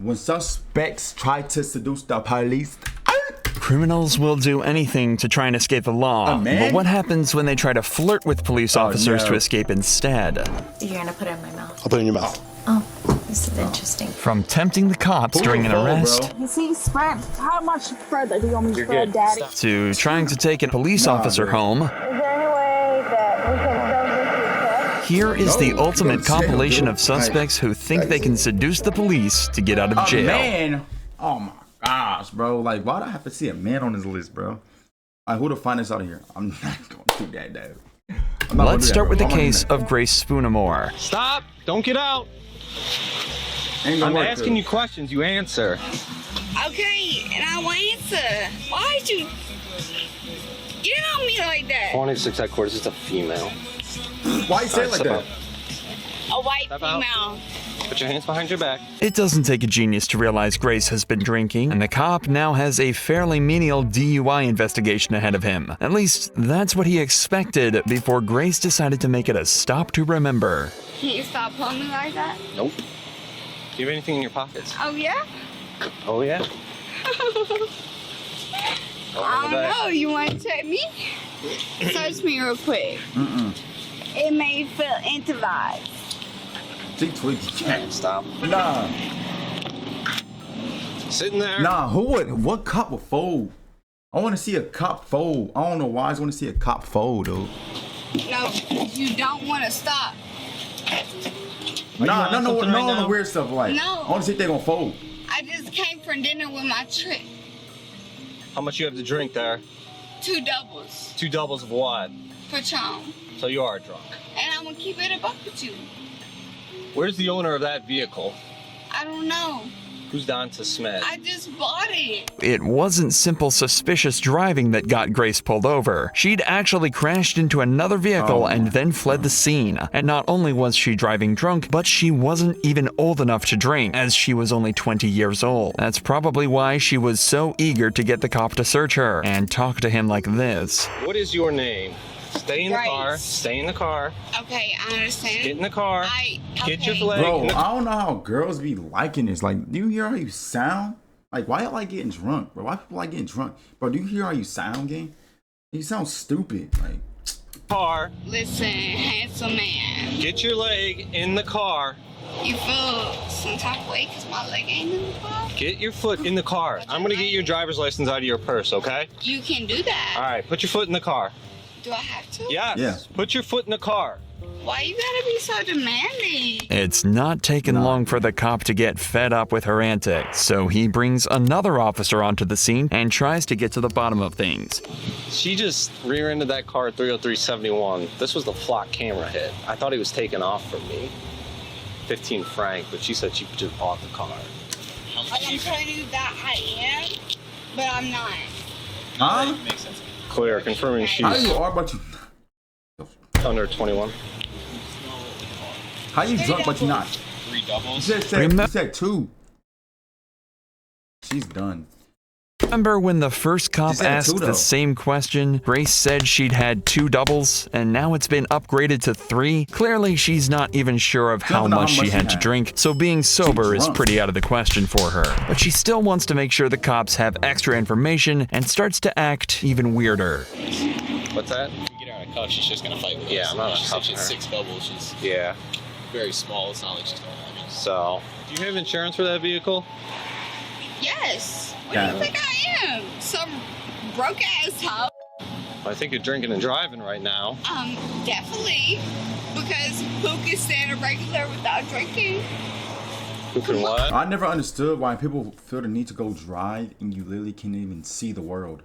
When suspects try to seduce the police. Criminals will do anything to try and escape the law. But what happens when they try to flirt with police officers to escape instead? You're gonna put it in my mouth. I'll put it in your mouth. Oh, this is interesting. From tempting the cops during an arrest You see, spread. How much further do you want me to spread, Daddy? to trying to take a police officer home, Is there any way that we can sell this to test? here is the No, ultimate go jail, compilation dude. of suspects who think they can seduce the police to get out of jail. Man. Oh my gosh, bro. Like, why do I have to see a man on this list, bro? Who to find this out of here? I'm not going to do that, dude. Let's start with the case of Grace Spoonamore. Stop! Don't get out! I'm asking you questions, you answer. Okay, and I will answer. Why'd you get on me like that? 26 headquarters, it's a female. Why you say it like that? A white Step out. female. Put your hands behind your back. It doesn't take a genius to realize Grace has been drinking, and the cop now has a fairly menial DUI investigation ahead of him. At least, that's what he expected before Grace decided to make it a stop to remember. Can you stop pulling me like that? Nope. Do you have anything in your pockets? Oh, yeah? Oh, yeah. I don't know. You want to check me? Search me real quick. It may feel intimate. Stop. Nah. Sitting there. Nah, what cop would fold? I want to see a cop fold. I don't know why I just want to see a cop fold, dude. No, you don't want to stop. No, something right now? weird stuff like. No. I want to see if they gonna fold. I just came from dinner with my trick. How much you have to drink there? 2 doubles. 2 doubles of what? Patron. So you are drunk. And I'm going to keep it a buck with you. Where's the owner of that vehicle? I don't know. Who's Donta Smith? I just bought it. It wasn't simple suspicious driving that got Grace pulled over. She'd actually crashed into another vehicle and then fled the scene. And not only was she driving drunk, but she wasn't even old enough to drink, as she was only 20 years old. That's probably why she was so eager to get the cop to search her and talk to him like this. What is your name? Stay in the Grace. car. Stay in the car. Okay, I understand. Get in the car. Get your okay. leg Bro, in the I don't know how girls be liking this. Like, do you hear how you sound? Like, why you like getting drunk, bro? Why people like getting drunk? Bro, do you hear how you sound, gang? You sound stupid. Like, car. Listen, handsome man. Get your leg in the car. You feel some type of way because my leg ain't in the car? Get your foot in the car. I'm gonna get your driver's license out of your purse, okay? You can do that. All right, put your foot in the car. Do I have to? Yes. Yeah. Put your foot in the car. Why you gotta be so demanding? It's not taken long for the cop to get fed up with her antics, so he brings another officer onto the scene and tries to get to the bottom of things. She just rear-ended that car at 30371. This was the flock camera hit. I thought he was taking off from me. 15 franc, but she said she just bought the car. Like I'm telling you that I am, but I'm not. huh? Clear, confirming How she's you are, but you under 21. how you drunk, but you not? 3 doubles. You said 2. She's done. Remember when the first cop She said asked 2 though. the same question? Grace said she'd had 2 doubles, and now it's been upgraded to 3? Clearly, she's not even sure of how Don't know much she had to drink, so being sober is drunk. pretty out of the question for her. But she still wants to make sure the cops have extra information and starts to act even weirder. What's that? If we get her on a cuff, she's just gonna fight with us. Yeah, I'm not She said cuffing she had her. 6 doubles. She's Yeah. very small. It's not like she's going to have So, do you have insurance for that vehicle? Yes. What Yeah. do you think I am? Some broke ass hoe? I think you're drinking and driving right now. Definitely. Because who can stand a regular without drinking? Who can what? I never understood why people feel the need to go drive and you literally can't even see the world.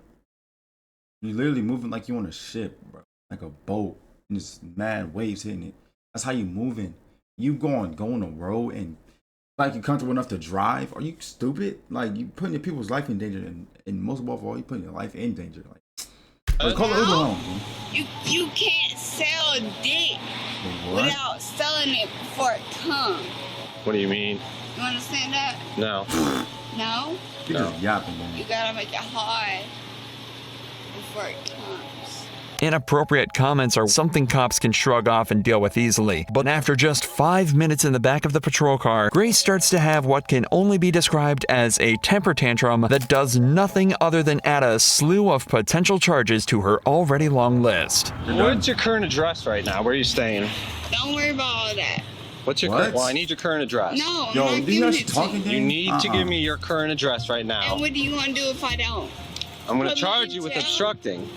You're literally moving like you on a ship, bro. Like a boat. And there's mad waves hitting it. That's how you moving. You go on the road and like you're comfortable enough to drive. Are you stupid? Like you putting your people's life in danger, and most of all, you putting your life in danger. Like call an Uber home. You can't sell dick What? without selling it before it comes. What do you mean? You understand that? No. No? You're just yapping, man. You gotta make it hard before it comes. Inappropriate comments are something cops can shrug off and deal with easily. But after just 5 minutes in the back of the patrol car, Grace starts to have what can only be described as a temper tantrum that does nothing other than add a slew of potential charges to her already long list. What's your current address right now? Where are you staying? Don't worry about all that. What's your What? current? Well, I need your current address. No, I'm Yo, not do you giving actually it to talking you. to You me? need to give me your current address right now. And what do you want to do if I don't? I'm going to Put me charge in you with jail? obstructing.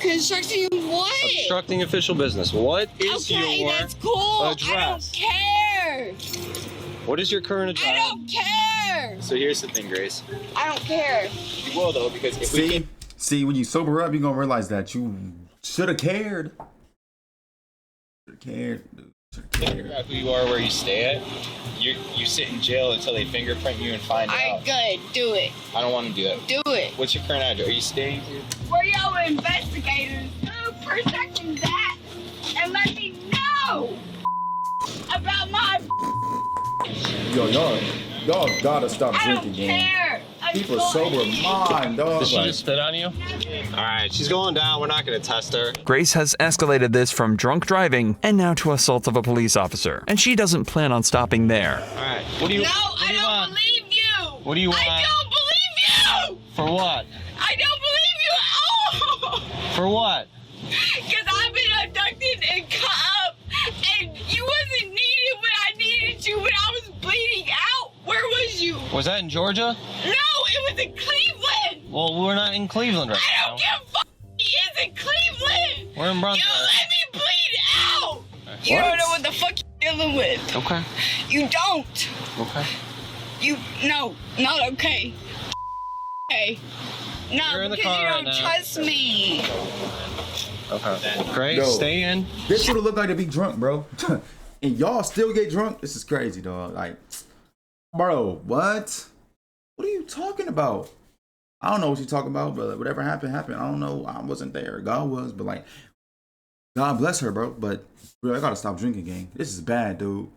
Constructing what? Obstructing official business. What is Okay, your that's cool. address? I don't care. What is your current address? I don't care. So here's the thing, Grace. I don't care. You will though, because if we can, See, when you sober up, you're gonna realize that you should have cared. Should have cared, dude. Should have figure cared. out who you are, where you stay at, you sit in jail until they fingerprint you and find Alright, out. good. Do it. I don't want to do that. Do it. What's your current address? Are you staying here? Where y'all investigators do protecting that and let me know about my. Yo, y'all gotta stop I don't drinking, man. care. Keep a sober mind, dog. Did she Like, just spit on you? Alright, she's going down. We're not going to test her. Grace has escalated this from drunk driving and now to assault of a police officer, and she doesn't plan on stopping there. Alright, what do you No, what do I you don't want? believe you. What do you want? I don't believe you. For what? I don't believe you at all. For what? Because I've been abducted and cut up, and you wasn't needed when I needed you when I was bleeding out. Where was you? Was that in Georgia? No, it was in Cleveland. Well, we're not in Cleveland right I now. don't give a fuck. He is in Cleveland. We're in Brunswick. You let me bleed out. You don't know what the fuck you're dealing with. Okay. You don't. Okay. No, not okay. Okay. No, You're in the because car you right don't now. trust me. Okay. Grace, Yo. stay in. this would have looked like to be drunk, bro. And y'all still get drunk? This is crazy, dog. Like, bro, what? What are you talking about? I don't know what you're talking about, but whatever happened, happened. I don't know. I wasn't there. God was, but like, God bless her, bro. But bro, I gotta stop drinking, gang. This is bad, dude.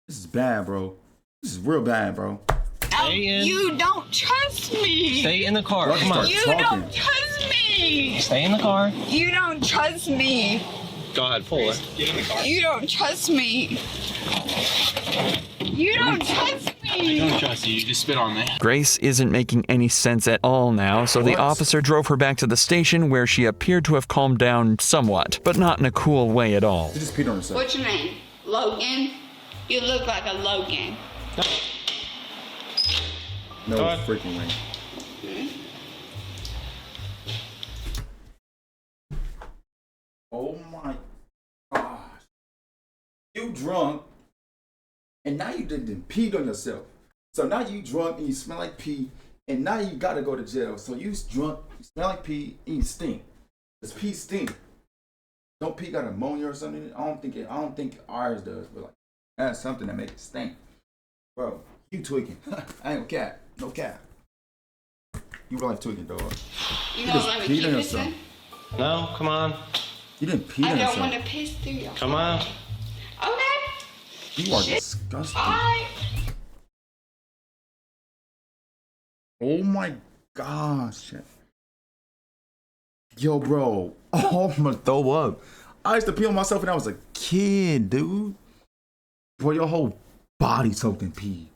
This is bad, bro. This is real bad, bro. Stay in. You don't trust me. Stay in the car. What? Come on. You Talking. don't trust me. Stay in the car. You don't trust me. Go ahead, pull it. Get in the car. You don't trust me. You don't trust I me. don't trust you. You just spit on me. Grace isn't making any sense at all now, so the What? officer drove her back to the station where she appeared to have calmed down somewhat, but not in a cool way at all. She just peed on herself. What's your name? Logan? You look like a Logan. No Go ahead. freaking way. Oh my gosh. You drunk, and now you didn't peed on yourself. So now you drunk and you smell like pee, and now you gotta go to jail. So you drunk, you smell like pee, and you stink. Does pee stink? Don't pee got ammonia or something? I don't think ours does, but like that's something that makes it stink. Bro, you tweaking. I ain't cap. No cap. You real life tweaking, dog. You just don't let me peed keep on this yourself. in? No, come on. You didn't pee I on don't yourself. want to piss through your. Come on. Okay. You are disgusting. Alright. Oh my gosh. Yo, bro. Oh, I'm gonna throw up. I used to pee on myself when I was a kid, dude. Bro, your whole body soaked in pee.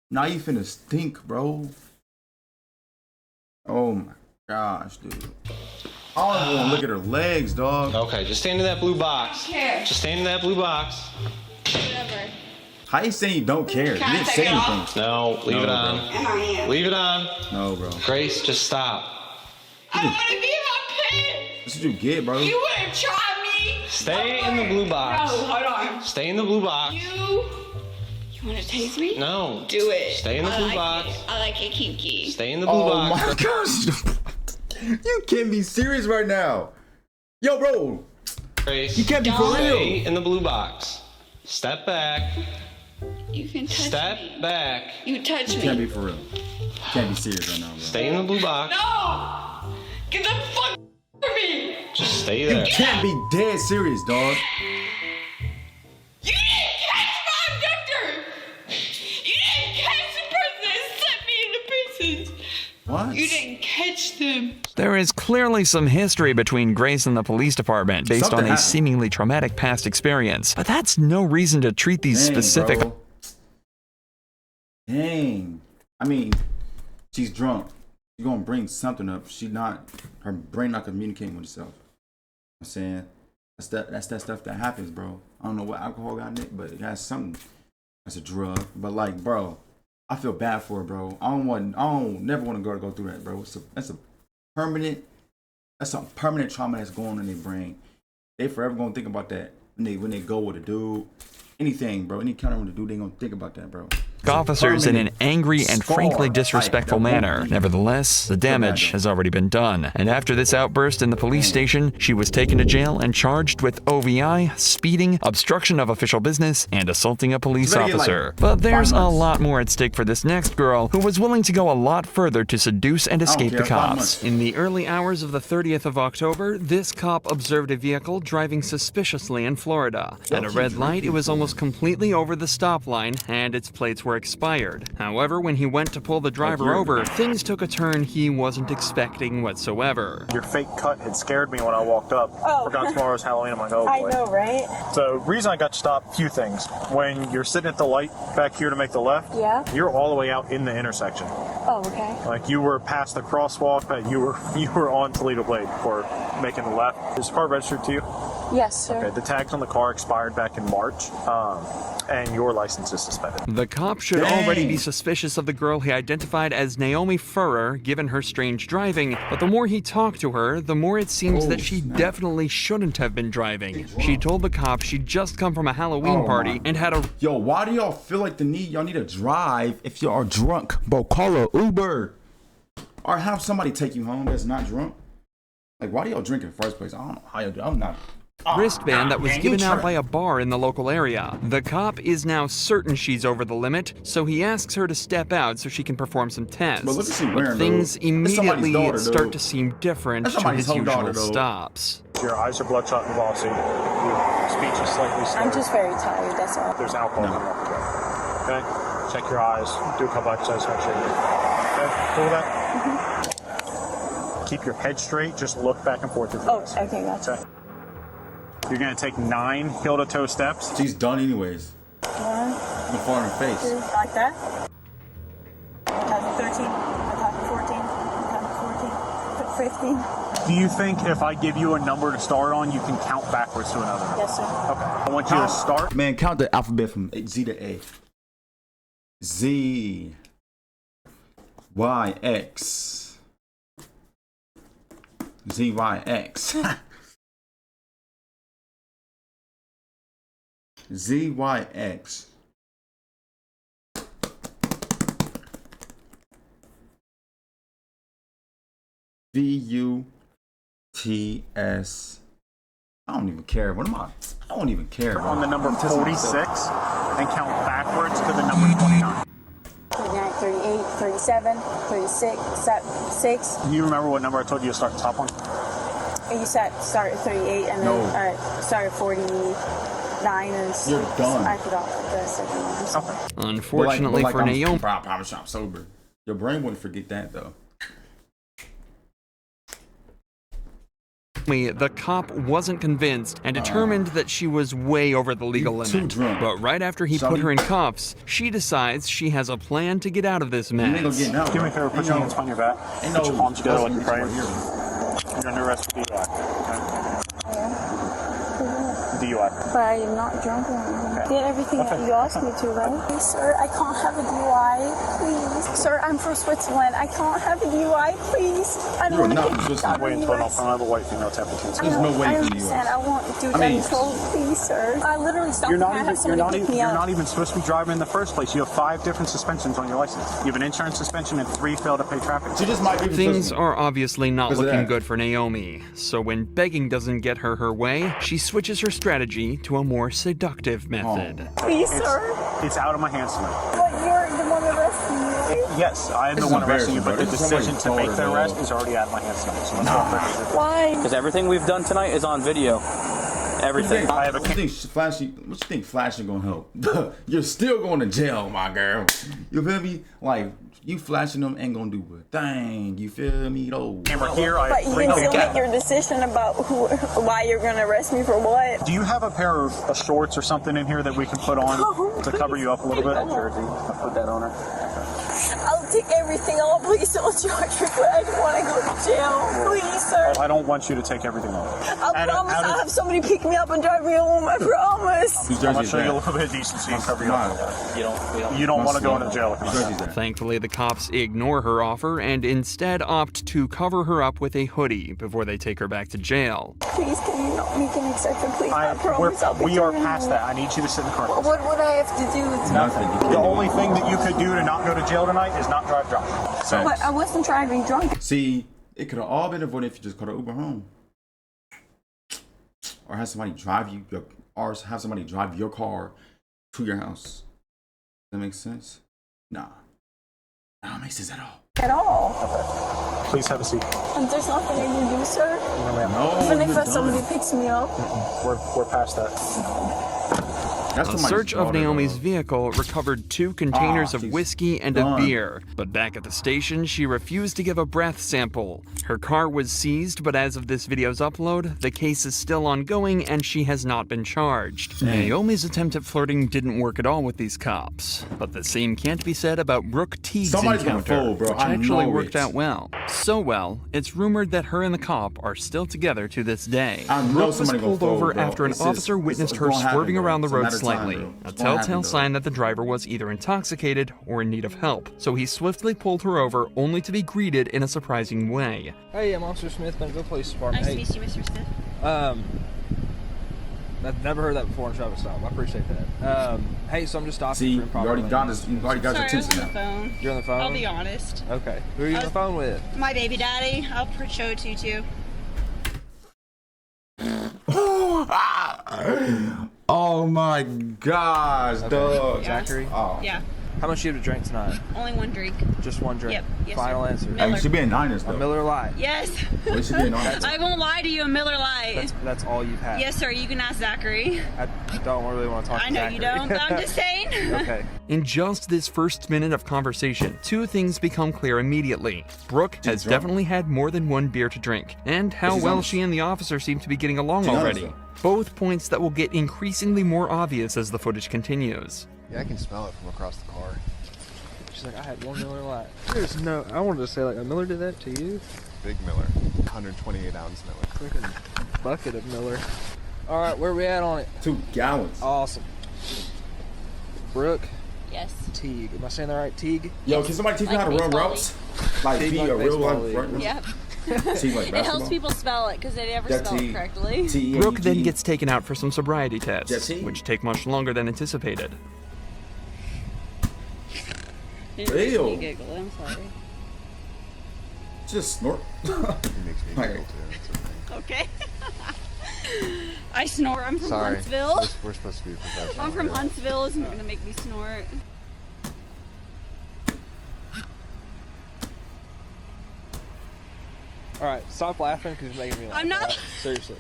Now you finna stink, bro. Oh my gosh, dude. I don't even wanna look at her legs, dog. Okay, just stay in that blue box. Care. Just stay in that blue box. Whatever. How you saying you don't care? Can I You didn't take say it off? anything. No, leave No, it bro. on. And I am. Leave it on. No, bro. Grace, just stop. I want to be in my pants. That's what you get, bro. You wouldn't try me. Stay in the blue box. No, hold on. Stay in the blue box. You want to taste me? No. Do it. Stay in the I blue like box. It. I like it kinky. Stay in the blue Oh box. my gosh. You can't be serious right now. Yo, bro. Grace, You can't be for stay real. in the blue box. Step back. You can touch Step me. back. You touch You can't me. be for real. You can't be serious right now, bro. Stay in the blue box. No! Get the fuck from me! Just stay You there. can't be dead serious, dog. You didn't catch my abductor! You didn't catch the person that sent me into prison! What? You didn't catch them. There is clearly some history between Grace and the police department based Something on a happened. seemingly traumatic past experience, but that's no reason to treat these Dang, specific. bro. Dang. I mean, she's drunk. She's gonna bring something up. Her brain not communicating with herself. I'm saying that's that stuff that happens, bro. I don't know what alcohol got in it, but it has something. That's a drug. But like, bro, I feel bad for her, bro. I don't never want to go through that, bro. That's a permanent trauma that's going on in their brain. They forever gonna think about that when they go with a dude. Anything, bro. Any kind of to do, they gonna think about that, bro. Officers in an angry and frankly disrespectful manner. Nevertheless, the damage has already been done. And after this outburst in the police station, she was taken to jail and charged with OVI, speeding, obstruction of official business, and assaulting a police officer. But there's a lot more at stake for this next girl, who was willing to go a lot further to seduce and escape the cops. In the early hours of the 30th of October, this cop observed a vehicle driving suspiciously in Florida. At a red light, it was almost completely over the stop line, and its plates were expired. However, when he went to pull the driver over, things took a turn he wasn't expecting whatsoever. Your fake cut had scared me when I walked up. Oh. Forgot tomorrow's Halloween. I'm like, oh boy. I know, right? So, reason I got stopped, few things. When you're sitting at the light back here to make the left, Yeah. you're all the way out in the intersection. Oh, okay. Like you were past the crosswalk, but you were on Toledo Blade for making the left. Is the car registered to you? Yes, sir. Okay, the tags on the car expired back in March, and your license is suspended. The cop should already be suspicious of the girl he identified as Naomi Furrer, given her strange driving, but the more he talked to her, the more it seems that she definitely shouldn't have been driving. She told the cop she'd just come from a Halloween party and had a... Yo, why do y'all feel like y'all need to drive if y'all are drunk? Bro, call a Uber. Or have somebody take you home that's not drunk. Like, why do y'all drink in the first place? I don't know how y'all do. I'm not... wristband that was given out by a bar in the local area. The cop is now certain she's over the limit, so he asks her to step out so she can perform some tests. But look at she wearing, things though. It's somebody's immediately daughter, start though. to seem different That's to somebody's his whole daughter, usual though. stops. Your eyes are bloodshot and glossy. Your speech is slightly slurred. I'm just very tired, that's all. There's alcohol coming off the drug. Okay? Check your eyes. Do a couple exercises. Make sure you're okay. Cool with that? Keep your head straight. Just look back and forth with your Oh, eyes. okay, gotcha. Okay. You're going to take 9 heel-to-toe steps. She's done anyways. 1, I'm gonna fall in her 2, face. like that. I'm 13, I'm 14, I'm 14, 15. Do you think if I give you a number to start on, you can count backwards to another number? Yes, sir. Okay. I want you to start. Man, count the alphabet from Z to A. Z. Y, X. Z, Y, X. Z, Y, X. V, U, T, S. I don't even care. What am I? I don't even care. Bro. On the number I'm testing 46 myself. and count backwards to the number 29. 39, 38, 37, 36, 6. Do you remember what number I told you to start the top one? You said start at 38 and No. then start at 49 and You're done. I forgot the second one. I'm sorry. Okay. Unfortunately for Naomi, I promise you I'm sober. Your brain wouldn't forget that though. the cop wasn't convinced and determined that she was way over the legal You're too limit. drunk. But right after he put her in cuffs, she decides she has a plan to get out of this You ain't gonna mess. get out. Do me a favor, put your hands behind your back. Put your palms together like you're praying. You're under arrest for DUI. DUI. But I am not drunk or anything. Did everything that you asked me to, right? Please, sir, I can't have a DUI, please. Sir, I'm from Switzerland. I can't have a DUI, please. I don't want to get kicked out of Wait the until US. another white female tap the kids. There's no way I for the understand. US. I want to do control, please, sir. I literally stopped You're and not I even have somebody pick me you're up. not even supposed to be driving in the first place. You have 5 different suspensions on your license. You have an insurance suspension and 3 fail to pay traffic. She just might be Things are obviously not Because of looking that. good for Naomi, so when begging doesn't get her way, she switches her strategy to a more seductive method. Please, sir. It's out of my hands tonight. But you're the one arresting me, right? Yes, I am the This is one arresting you, but the embarrassing, bro. This is decision to somebody's make the daughter, arrest dog. is already out of my hands tonight. So let's go. Why? Because everything we've done tonight is on video. Everything. I have a what you think flashing gonna help? You're still going to jail, my girl. You feel me? Like, you flashing them ain't gonna do a thing. You feel me though? camera here. But you can still make your decision about why you're gonna arrest me for what. Do you have a pair of shorts or something in here that we can put on to cover you up a little bit? That jersey. I'll put that on her. I'll take everything off. Please don't charge me, but I don't want to go to jail. Please, sir. I don't want you to take everything off. I promise I'll have somebody pick me up and drive me home. I promise. I'm gonna show you a little bit of decency and cover you up. You don't want to go into jail. Thankfully, the cops ignore her offer and instead opt to cover her up with a hoodie before they take her back to jail. Please, can you not make an exception, please? I promise I'll be we are past that. I need you to sit in the car. What would I have to do? Nothing. The only thing that you could do to not go to jail tonight is not drive drunk. So, But I wasn't driving drunk. See, it could have all been avoided if you just called an Uber home, or have somebody drive you, or have somebody drive your car to your house. Does that make sense? Nah, that don't make sense at all. At all. please have a seat. And there's nothing I can do, sir. No, Even if somebody picks me up. We're past that. A search of Naomi's vehicle recovered 2 containers of whiskey and a beer, but back at the station, she refused to give a breath sample. Her car was seized, but as of this video's upload, the case is still ongoing and she has not been charged. Naomi's attempt at flirting didn't work at all with these cops, but the same can't be said about Brooke Teague's encounter, which actually worked out well. So well, it's rumored that her and the cop are still together to this day. Brooke was pulled over after an officer witnessed her swerving around the road slightly, a telltale sign that the driver was either intoxicated or in need of help, so he swiftly pulled her over only to be greeted in a surprising way. Hey, I'm Officer Smith, Bentonville Police Department. Nice to meet you, Mr. Smith. I've never heard that before in traffic stop. I appreciate that. Hey, so I'm just stopping See, for improper you already got your attention now. Phone. You're on the phone? I'll be honest. Okay. Who are you on the phone with? My baby daddy. I'll show it to you too. Oh my gosh, dog. Zachary? Oh. Yeah. How much do you have to drink tonight? Only one drink. Just one drink? Yep. Yes, Final sir. answer. Miller. Hey, you should be in Niners though. A Miller Lite. Yes. You should be in Niners. I won't lie to you, a Miller Lite. That's all you've had? Yes, sir. You can ask Zachary. I don't really want to talk I to know Zachary. you don't, but I'm just saying. Okay. In just this first minute of conversation, 2 things become clear immediately. Brooke has definitely had more than one beer to drink, and how well she and the officer seem to be getting along already. Both points that will get increasingly more obvious as the footage continues. Yeah, I can smell it from across the car. She's like, I had one Miller Lite. There's no, I wanted to say, like, a Miller did that to you? Big Miller, 128 ounce Miller. Freaking bucket of Miller. All right, where are we at on it? 2 gallons. Awesome. Brooke. Yes. Teague. Am I saying that right? Teague? Yo, can somebody teach me how to run routes? Like, Teague be like a real baseball life league. runner? Yep. Team like It helps basketball? people spell it because they never That spell T- it correctly. T-E-A-G. Brooke then gets taken out for some sobriety tests, Jesse? which take much longer than anticipated. It makes Ew. me giggle. I'm sorry. Just snort. He makes me giggle too. It's okay. Okay. I snore. I'm from Sorry. Huntsville. We're supposed to be professional. I'm from Huntsville. Isn't gonna make me snort. All right, stop laughing because you're making me laugh. I'm not. Right? Seriously.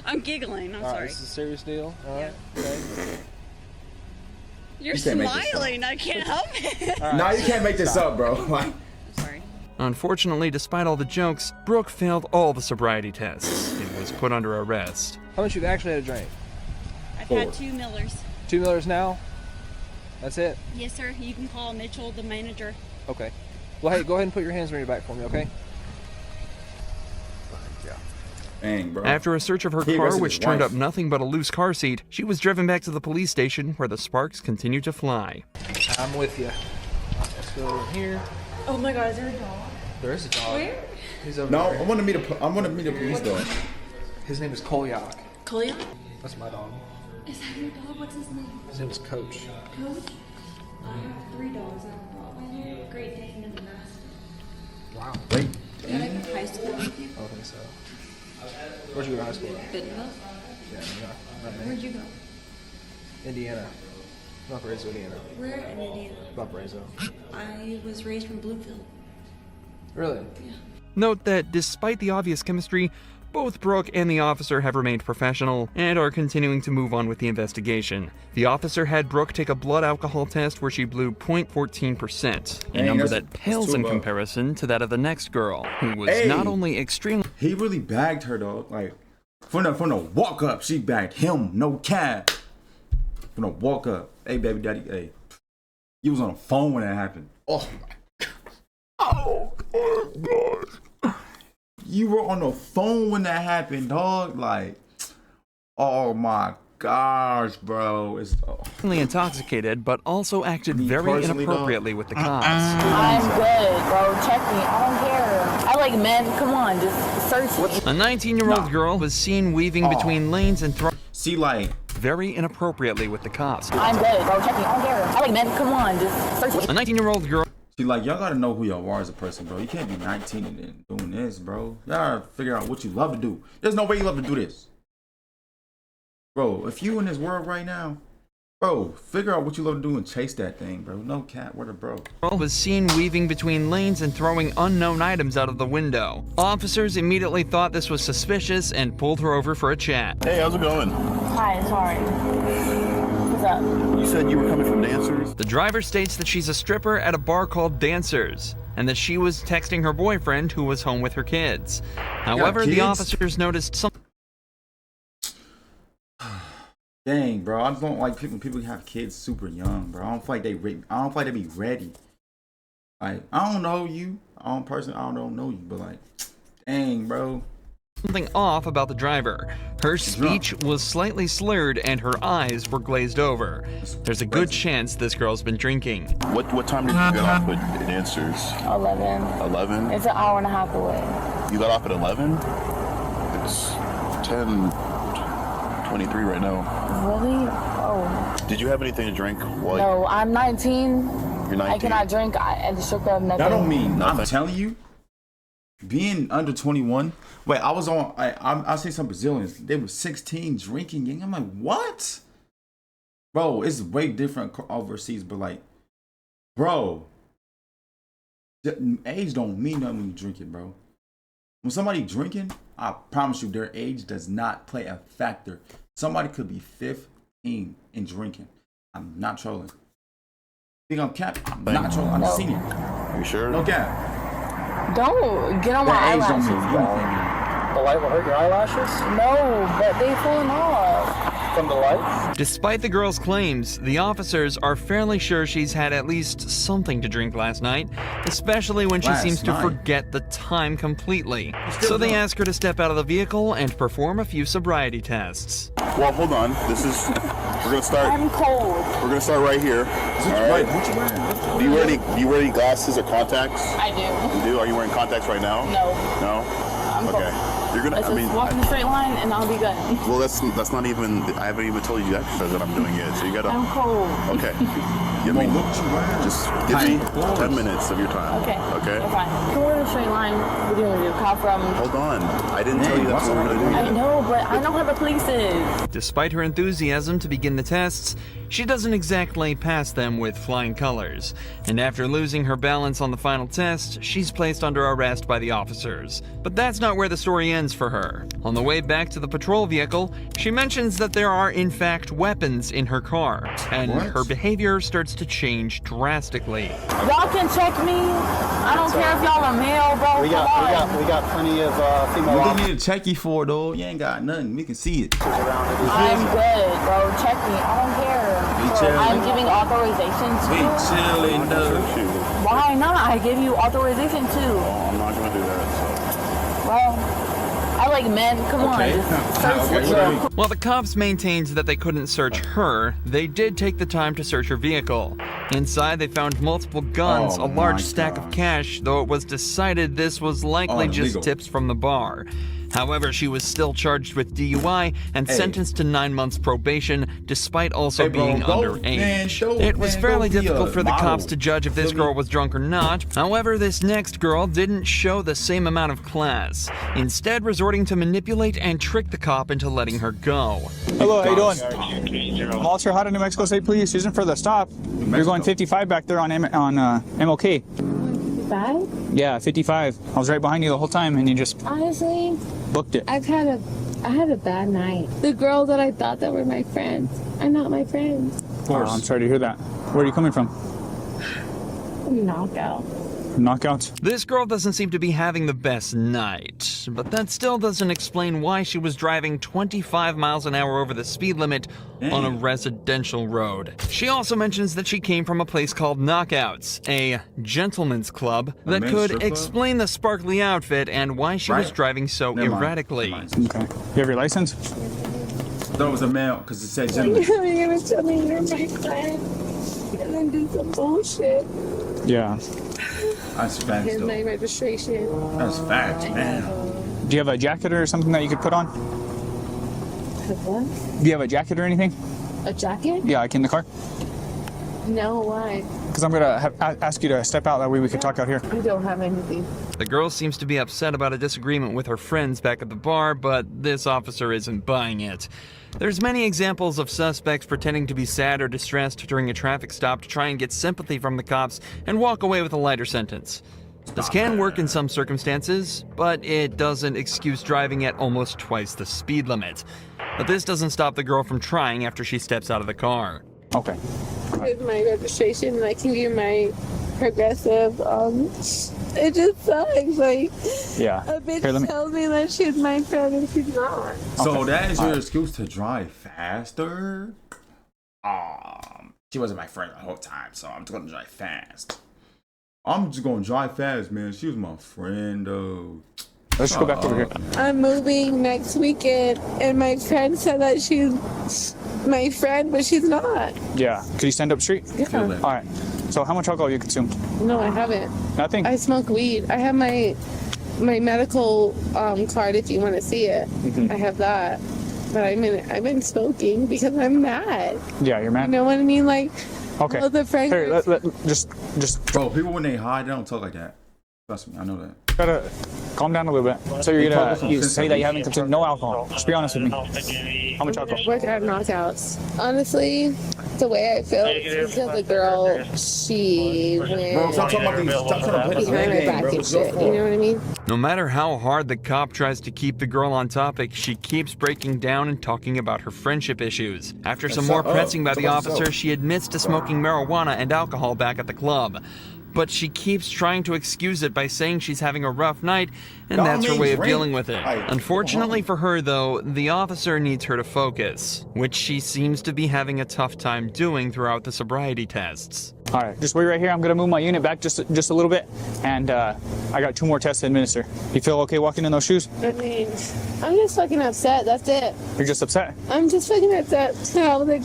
I'm giggling. I'm All right, sorry. this is a serious deal. All right. Okay. You're You can't make this smiling. I can't help it. All right. Nah, you can't make this up, bro. Like, I'm sorry. Unfortunately, despite all the jokes, Brooke failed all the sobriety tests and was put under arrest. How much you've actually had to drink? I've 4. had 2 Millers. 2 Millers now? That's it? Yes, sir. You can call Mitchell, the manager. Okay. Well, hey, go ahead and put your hands on your back for me, okay? dang, bro. After a search of her He car, arrested which his turned wife. up nothing but a loose car seat, she was driven back to the police station where the sparks continued to fly. I'm with you. Let's go over here. Oh my God, is there a dog? There is a dog. Where? He's over No, there. I want to meet a police dog. His name is Kolyak. Kalia? That's my dog. Is that your dog? What's his name? His name is Coach. Coach? I have 3 dogs. I have a Rottweiler, Great Dane, and a Mastiff. Wow. Wait. Did I go to high school with you? I don't think so. Where'd you go to high school at? Bentonville? Yeah, not me. Where'd you go? Indiana. Valparaiso, Indiana. Where in Indiana? Valparaiso. I was raised from Bluefield. Really? Yeah. Note that despite the obvious chemistry, Both Brooke and the officer have remained professional and are continuing to move on with the investigation. The officer had Brooke take a blood alcohol test where she blew 0.14%, a number that pales in comparison to that of the next girl, who was not only extremely... He really bagged her, though. Like, from the walk up, she bagged him, no cap. From the walk up, hey, baby daddy, hey. You was on the phone when that happened. Oh, my God. Oh, my gosh. You were on the phone when that happened, dog. Like, oh my gosh, bro. It's intoxicated, but also acted very inappropriately with the cops. I'm good, bro. Check me. I don't care. I like men. Come on, just search me. A 19-year-old girl was seen weaving between lanes and throwing very inappropriately with the cops. I'm good, bro. Check me. I don't care. I like men. Come on, just search me. A 19-year-old girl. See, like, y'all gotta know who y'all are as a person, bro. You can't be 19 and then doing this, bro. Y'all gotta figure out what you love to do. There's no way you love to do this. Bro, if you in this world right now, bro, figure out what you love to do and chase that thing, bro. No cat, what a bro. Girl was seen weaving between lanes and throwing unknown items out of the window. Officers immediately thought this was suspicious and pulled her over for a chat. Hey, how's it going? Hi, sorry. What's up? You said you were coming from Dancers? The driver states that she's a stripper at a bar called Dancers, and that she was texting her boyfriend who was home with her kids. However, the officers noticed something. Dang, bro, I just don't like people have kids super young, bro. I don't feel like they be ready. Like, I don't know you. I don't know you, but like, dang, bro. Something off about the driver. Her speech was slightly slurred and her eyes were glazed over. There's a good chance this girl's been drinking. What time did you get off with Dancers? 11. 11? It's an hour and a half away. You got off at 11? It's 10:23 right now. Really? Oh. Did you have anything to drink? No, I'm 19. You're 19? I cannot drink at the strip club. Nothing. That don't mean nothing. I'm telling you, being under 21. Wait, I was on. I see some Brazilians. They were 16 drinking. And I'm like, what? Bro, it's way different overseas. But like, bro, age don't mean nothing when you drink it, bro. When somebody drinking, I promise you, their age does not play a factor. Somebody could be 15 and drinking. I'm not trolling. Think I'm capping? I'm not trolling. I'm a senior. You sure? No cap. Don't get on my eyelashes, bro. The light will hurt your eyelashes? No, but they falling off. From the light? Despite the girl's claims, the officers are fairly sure she's had at least something to drink last night, especially when she seems to forget the time completely. So they ask her to step out of the vehicle and perform a few sobriety tests. Well, hold on. We're gonna start. I'm cold. We're gonna start right here. All right. What you wearing? Do you wear any glasses or contacts? I do. You do? Are you wearing contacts right now? No. No? I'm cold. Okay. You're gonna. Let's just walk in a straight line and I'll be good. Well, that's not even. I haven't even told you the exercise that I'm doing yet. So you gotta. I'm cold. Okay. Just give me 10 minutes of your time. Okay. Okay. We're fine. We're in a straight line. What do you want to do? Cop from? Hold on. I didn't tell you that's what we're gonna do. I know, but I know how the police is. Despite her enthusiasm to begin the tests, she doesn't exactly pass them with flying colors. And after losing her balance on the final test, she's placed under arrest by the officers. But that's not where the story ends for her. On the way back to the patrol vehicle, she mentions that there are in fact weapons in her car, and her behavior starts to change drastically. Y'all can check me. I don't care if y'all are male, bro. We got plenty of female. What do you need to check you for, though? You ain't got nothing. We can see it. I'm good, bro. Check me. I don't care. I'm giving authorization to. We chilling, though. Why not? I give you authorization too. Well, I'm not gonna do that. Well, I like men. Come on, just search it. While the cops maintained that they couldn't search her, they did take the time to search her vehicle. Inside, they found multiple guns, a large stack of cash, though it was decided this was likely just tips from the bar. However, she was still charged with DUI and sentenced to 9 months probation, despite also being underage. It was fairly difficult for the cops to judge if this girl was drunk or not. However, this next girl didn't show the same amount of class, instead resorting to manipulate and trick the cop into letting her go. Hello, how you doing? Walter, how to New Mexico State Police. Using for the stop. You're going 55 back there on MLK. 55? Yeah, 55. I was right behind you the whole time, and you just Honestly, booked it. I had a bad night. The girls that I thought that were my friends are not my friends. Of course. I'm sorry to hear that. Where are you coming from? Knockout. Knockouts? This girl doesn't seem to be having the best night, but that still doesn't explain why she was driving 25 miles an hour over the speed limit on a residential road. She also mentions that she came from a place called Knockouts, a gentleman's club that could explain the sparkly outfit and why she was driving so erratically. Okay. You have your license? That was a male because it said gentleman. You're gonna tell me you're my friend and then do some bullshit. Yeah. That's facts, Here's though. my registration. That's facts, man. Do you have a jacket or something that you could put on? What? Do you have a jacket or anything? A jacket? Yeah, like in the car? No, why? Because I'm gonna ask you to step out, that way we could talk out here. I don't have anything. The girl seems to be upset about a disagreement with her friends back at the bar, but this officer isn't buying it. There's many examples of suspects pretending to be sad or distressed during a traffic stop to try and get sympathy from the cops and walk away with a lighter sentence. This can work in some circumstances, but it doesn't excuse driving at almost twice the speed limit. But this doesn't stop the girl from trying after she steps out of the car. Okay. Here's my registration and I can give you my progressive. It just sucks. Like, yeah. A bitch tells me that she's my friend and she's not. So that is your excuse to drive faster? She wasn't my friend the whole time, so I'm just gonna drive fast. I'm just gonna drive fast, man. She was my friend, though. Let's go back over here. I'm moving next weekend, and my friend said that she's my friend, but she's not. Yeah. Could you stand up straight? Yeah. All right. So how much alcohol you consume? No, I haven't. Nothing? I smoke weed. I have my medical card if you want to see it. I have that. But I've been smoking because I'm mad. Yeah, you're mad? You know what I mean? Like, okay. all the friends. Here, just. Bro, people when they hide, they don't talk like that. Trust me, I know that. Gotta calm down a little bit. So you're gonna say that you haven't consumed no alcohol. Just be honest with me. How much alcohol? Work at knockouts. Honestly, the way I feel is because the girl, she went Bro, stop talking about these. Stop trying to play this behind my game, back bro. and shit. You know what I mean? No matter how hard the cop tries to keep the girl on topic, she keeps breaking down and talking about her friendship issues. After some more pressing by the officer, she admits to smoking marijuana and alcohol back at the club. But she keeps trying to excuse it by saying she's having a rough night, and that's her way of dealing with it. Unfortunately for her, though, the officer needs her to focus, which she seems to be having a tough time doing throughout the sobriety tests. All right, just wait right here. I'm gonna move my unit back just a little bit, and I got 2 more tests to administer. You feel okay walking in those shoes? I mean, I'm just fucking upset. That's it. You're just upset? I'm just fucking upset. Like,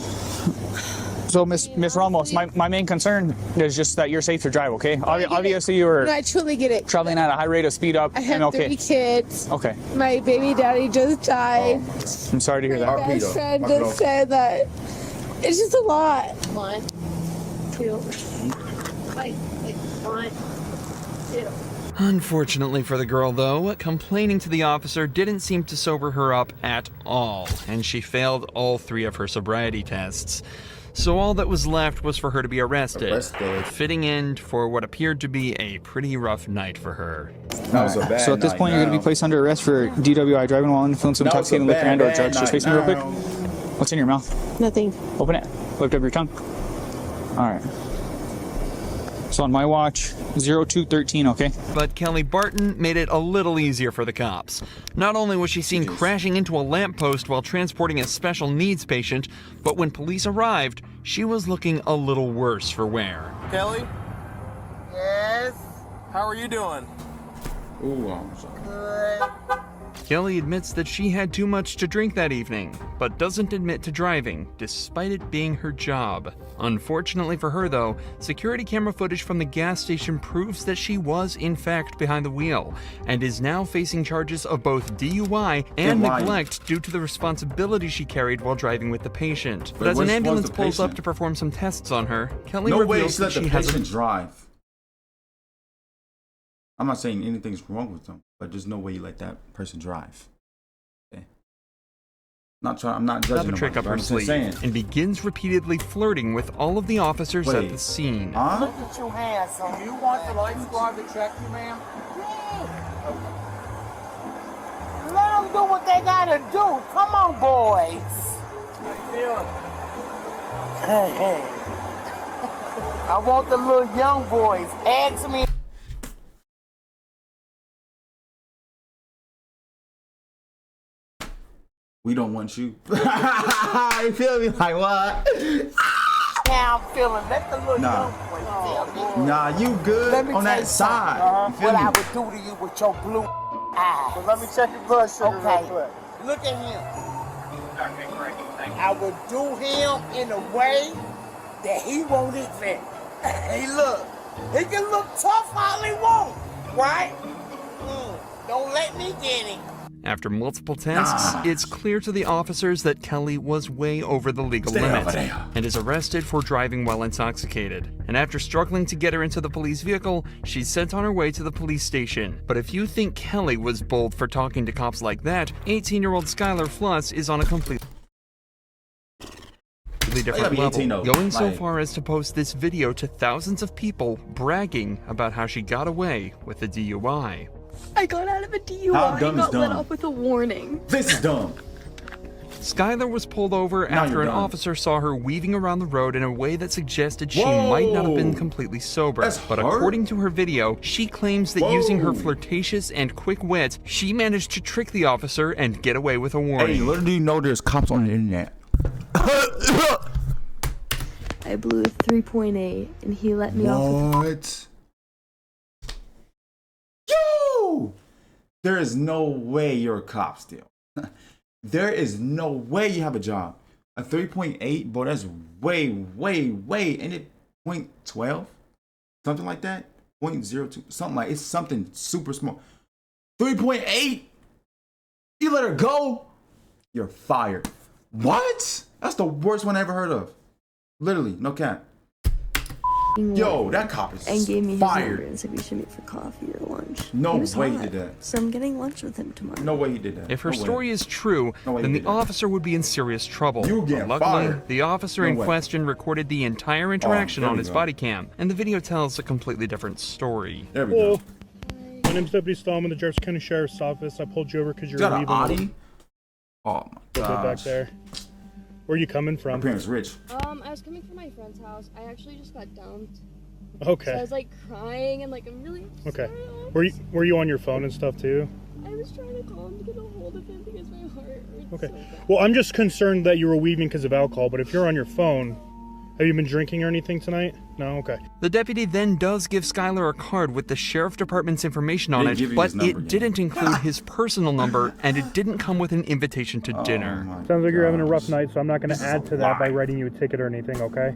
so, Miss Ramos, my main concern is just that you're safe to drive, okay? Obviously, you were I truly get it. traveling at a high rate of speed up. I have okay. 3 kids. Okay. My baby daddy just died. I'm sorry to hear that. My best friend just said that it's just a lot. 1, 2, 1, 2. Unfortunately for the girl, though, complaining to the officer didn't seem to sober her up at all, and she failed all 3 of her sobriety tests. So all that was left was for her to be arrested. Fitting in for what appeared to be a pretty rough night for her. That was a bad So at this point, you're going to be placed under arrest for DWI, driving while influenced of intoxicating liquor and/or drugs. Just face me real quick. What's in your mouth? Nothing. Open it. Lift up your tongue. All right. So on my watch, 0213, okay? But Kelly Barton made it a little easier for the cops. Not only was she seen crashing into a lamppost while transporting a special needs patient, but when police arrived, she was looking a little worse for wear. Kelly? Yes? How are you doing? Ooh, I'm sorry. Good. Kelly admits that she had too much to drink that evening, but doesn't admit to driving, despite it being her job. Unfortunately for her, though, security camera footage from the gas station proves that she was, in fact, behind the wheel, and is now facing charges of both DUI and neglect due to the responsibility she carried while driving with the patient. But as an ambulance pulls up to perform some tests on her, Kelly reveals that she has a drive. I'm not saying anything's wrong with them, but there's no way you let that person drive. I'm not judging. A trick nobody, up bro. her I'm just sleeve saying. and begins repeatedly flirting with all of the officers at the scene. Look at you handsome. You want the light squad to check you, ma'am? Let them do what they gotta do. Come on, boys. Hey. I want the little young boys. Ask me. We don't want you. You feel me? Like what? How I'm feeling. Let the little young boys tell me. Nah, you good Let me on tell that you side. something, You feel what me? I would do to you with your blue eyes. Well, let me check your blood sugar real quick. Look at him. Okay, great. Thank you. I would do him in a way that he won't even. Hey, look. He can look tough all he wants, right? Don't let me get him. After multiple tests, it's clear to the officers that Kelly was way over the legal limit and is arrested for driving while intoxicated. And after struggling to get her into the police vehicle, she's sent on her way to the police station. But if you think Kelly was bold for talking to cops like that, 18-year-old Skylar Fluss is on a completely different level, going so far as to post this video to thousands of people bragging about how she got away with a DUI. I got out of a DUI How dumb and is got let dumb? off with a warning. This is dumb. Skylar was pulled over Now after you're an done. officer saw her weaving around the road in a way that suggested she might not have been completely sober. That's But hard. according to her video, she claims that using her flirtatious and quick wit, she managed to trick the officer and get away with a warning. Hey, little do you know there's cops on the internet. I blew a 3.8 and he let me off with What? Yo! There is no way you're a cop still. There is no way you have a job. A 3.8, bro, that's way, and it 0.12? Something like that? 0.02, something like, it's something super small. 3.8? You let her go? You're fired. What? That's the worst one I ever heard of. Literally, no cap. Yo, that cop is and gave me his fired. number and said we should meet for coffee or lunch. No He was way he hot, did that. So I'm getting lunch with him tomorrow. No way he did that. If her No way. story is true, No way then he the did that. officer would be in serious trouble. You But get luckily, fired. the officer No in way. question recorded the entire interaction there on we his go. body cam, and the video tells a completely different story. There we go. My name's Deputy Stahl. I'm in the Jefferson County Sheriff's Office. I pulled you over because Is you're that an leaving. Audi? Oh my Back gosh. there. Where are you coming from? My parents rich. I was coming from my friend's house. I actually just got dumped. Okay. So I was like crying and like I'm really Okay. Were you on your phone and stuff too? I was trying to call him to get a hold of him because my heart hurts Okay. so bad. Well, I'm just concerned that you were weaving because of alcohol, but if you're on your phone, have you been drinking or anything tonight? No? Okay. The deputy then does give Skylar a card with the sheriff department's information on They it, give you but his number, it yeah. didn't include his personal number, and it didn't come with an invitation to dinner. Sounds like you're having a rough night, so I'm not going to add to that by writing you a ticket or anything, okay?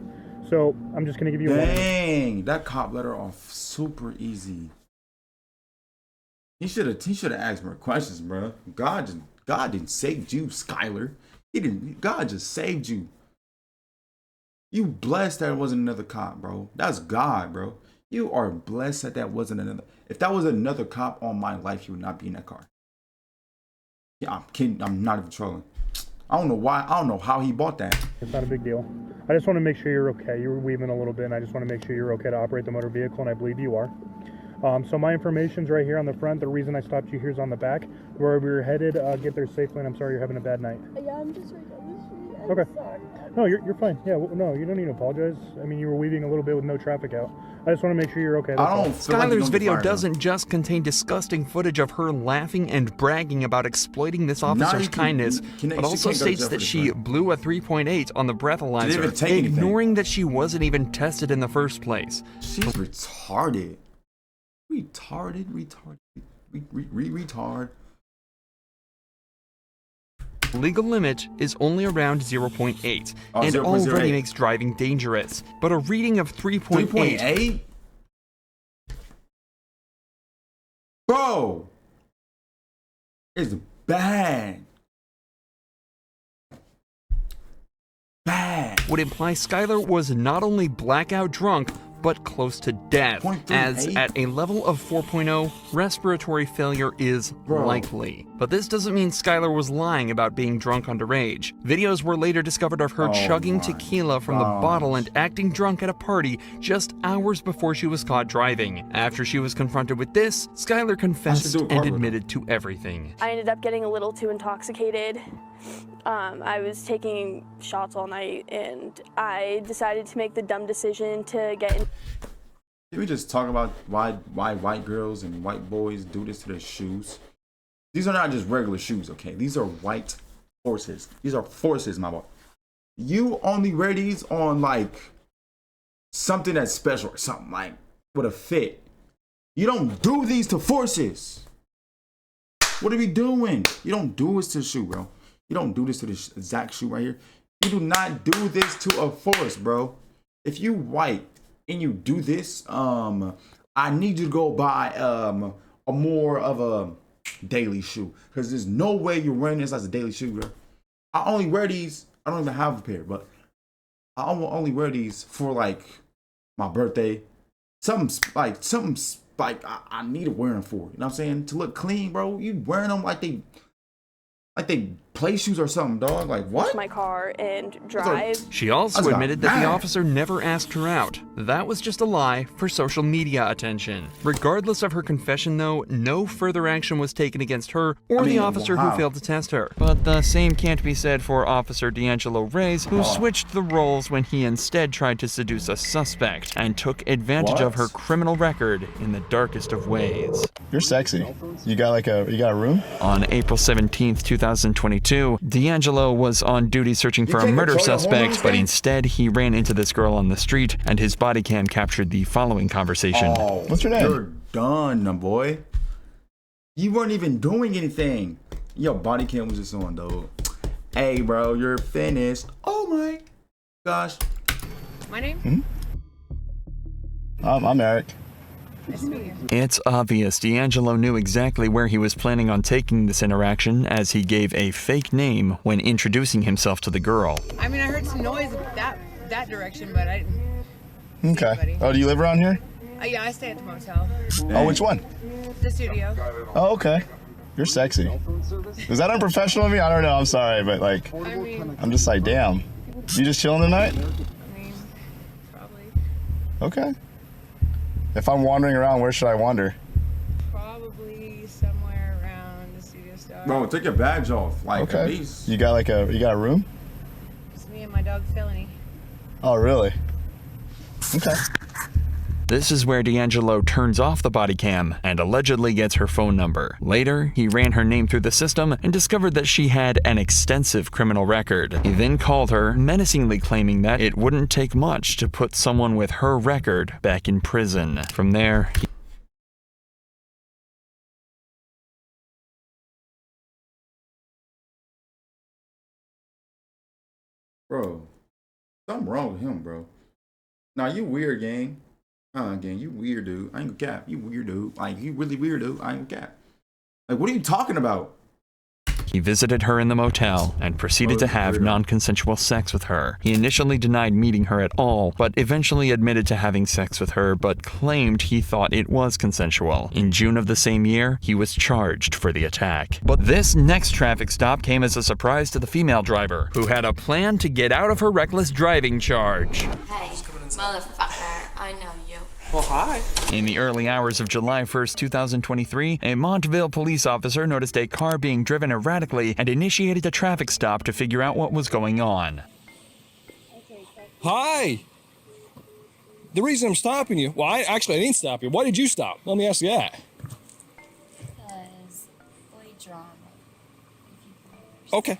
So I'm just going to give you a warning. Dang, that cop let her off super easy. He should have asked more questions, bro. God didn't save you, Skylar. God just saved you. You blessed that it wasn't another cop, bro. That's God, bro. You are blessed that wasn't another. If that was another cop on my life, you would not be in that car. Yeah, I'm kidding. I'm not even trolling. I don't know why. I don't know how he bought that. It's not a big deal. I just want to make sure you're okay. You were weaving a little bit, and I just want to make sure you're okay to operate the motor vehicle, and I believe you are. So my information's right here on the front. The reason I stopped you here is on the back. Where we were headed, get there safely, and I'm sorry you're having a bad night. Yeah, I'm just right down the street. I'm Okay. sorry. No, you're fine. Yeah, well, no, you don't need to apologize. I mean, you were weaving a little bit with no traffic out. I just want to make sure you're okay. That's all. Skylar's video doesn't just contain disgusting footage of her laughing and bragging about exploiting this officer's kindness, but also states that she blew a 3.8 on the breathalyzer, even take anything. ignoring that she wasn't even tested in the first place. She's retarded. Retard. Legal limit is only around 0.8, Oh, and 0.08. already makes driving dangerous. But a reading of 3.8... 3.8? Bro! It's bad. would imply Skylar was not only blackout drunk, but close to death, as at a level of 4.0, respiratory failure is likely. But this doesn't mean Skylar was lying about being drunk underage. Videos were later discovered of her chugging tequila from the bottle and acting drunk at a party just hours before she was caught driving. After she was confronted with this, Skylar confessed and admitted to everything. I ended up getting a little too intoxicated. I was taking shots all night, and I decided to make the dumb decision to get in. Can we just talk about why white girls and white boys do this to their shoes? These are not just regular shoes, okay? These are white forces. These are forces, my boy. You only wear these on like something that's special or something like with a fit. You don't do these to forces. What are we doing? You don't do this to the shoe, bro. You don't do this to this exact shoe right here. You do not do this to a force, bro. If you white and you do this, I need you to go buy a more of a daily shoe, because there's no way you're wearing this as a daily shoe, bro. I only wear these. I don't even have a pair, but I only wear these for like my birthday. Something like I need to wear them for. You know what I'm saying? To look clean, bro. You wearing them like they play shoes or something, dog. Like what? My car and drive. She also admitted that the officer never asked her out. That was just a lie for social media attention. Regardless of her confession, though, no further action was taken against her or the officer who failed to test her. But the same can't be said for Officer D'Angelo Reyes, who switched the roles when he instead tried to seduce a suspect and took advantage of her criminal record in the darkest of ways. You're sexy. You got a room? On April 17th, 2022, D'Angelo was on duty searching for a murder suspect, but instead he ran into this girl on the street, and his body cam captured the following conversation. Oh, what's your name? You're done, boy. You weren't even doing anything. Your body cam was just on, though. Hey, bro, you're finished. Oh my gosh. My name? I'm Eric. Nice to meet you. It's obvious D'Angelo knew exactly where he was planning on taking this interaction, as he gave a fake name when introducing himself to the girl. I mean, I heard some noise that direction, but I didn't see anybody. Oh, do you live around here? Yeah, I stay at the motel. Oh, which one? The studio. Oh, okay. You're sexy. Is that unprofessional of me? I don't know. I'm sorry, but like, I mean, I'm just like, damn. You just chilling tonight? I mean, probably. Okay. If I'm wandering around, where should I wander? Probably somewhere around the studio stuff. Bro, take your badge off. Like, at least. You got a room? It's me and my dog Felony. Oh, really? Okay. This is where D'Angelo turns off the body cam and allegedly gets her phone number. Later, he ran her name through the system and discovered that she had an extensive criminal record. He then called her, menacingly claiming that it wouldn't take much to put someone with her record back in prison. From there, Bro, something wrong with him, bro. Nah, you weird, gang. Gang, you weird, dude. I ain't gonna cap. You weird, dude. Like, you really weird, dude. I ain't gonna cap. Like, what are you talking about? he visited her in the motel and proceeded to have non-consensual sex with her. He initially denied meeting her at all, but eventually admitted to having sex with her, but claimed he thought it was consensual. In June of the same year, he was charged for the attack. But this next traffic stop came as a surprise to the female driver, who had a plan to get out of her reckless driving charge. Hey, motherfucker, I know you. Well, hi. In the early hours of July 1st, 2023, a Montville police officer noticed a car being driven erratically and initiated a traffic stop to figure out what was going on. Hi. The reason I'm stopping you, well, I didn't stop you. Why did you stop? Let me ask you that. Because boy drama. Okay.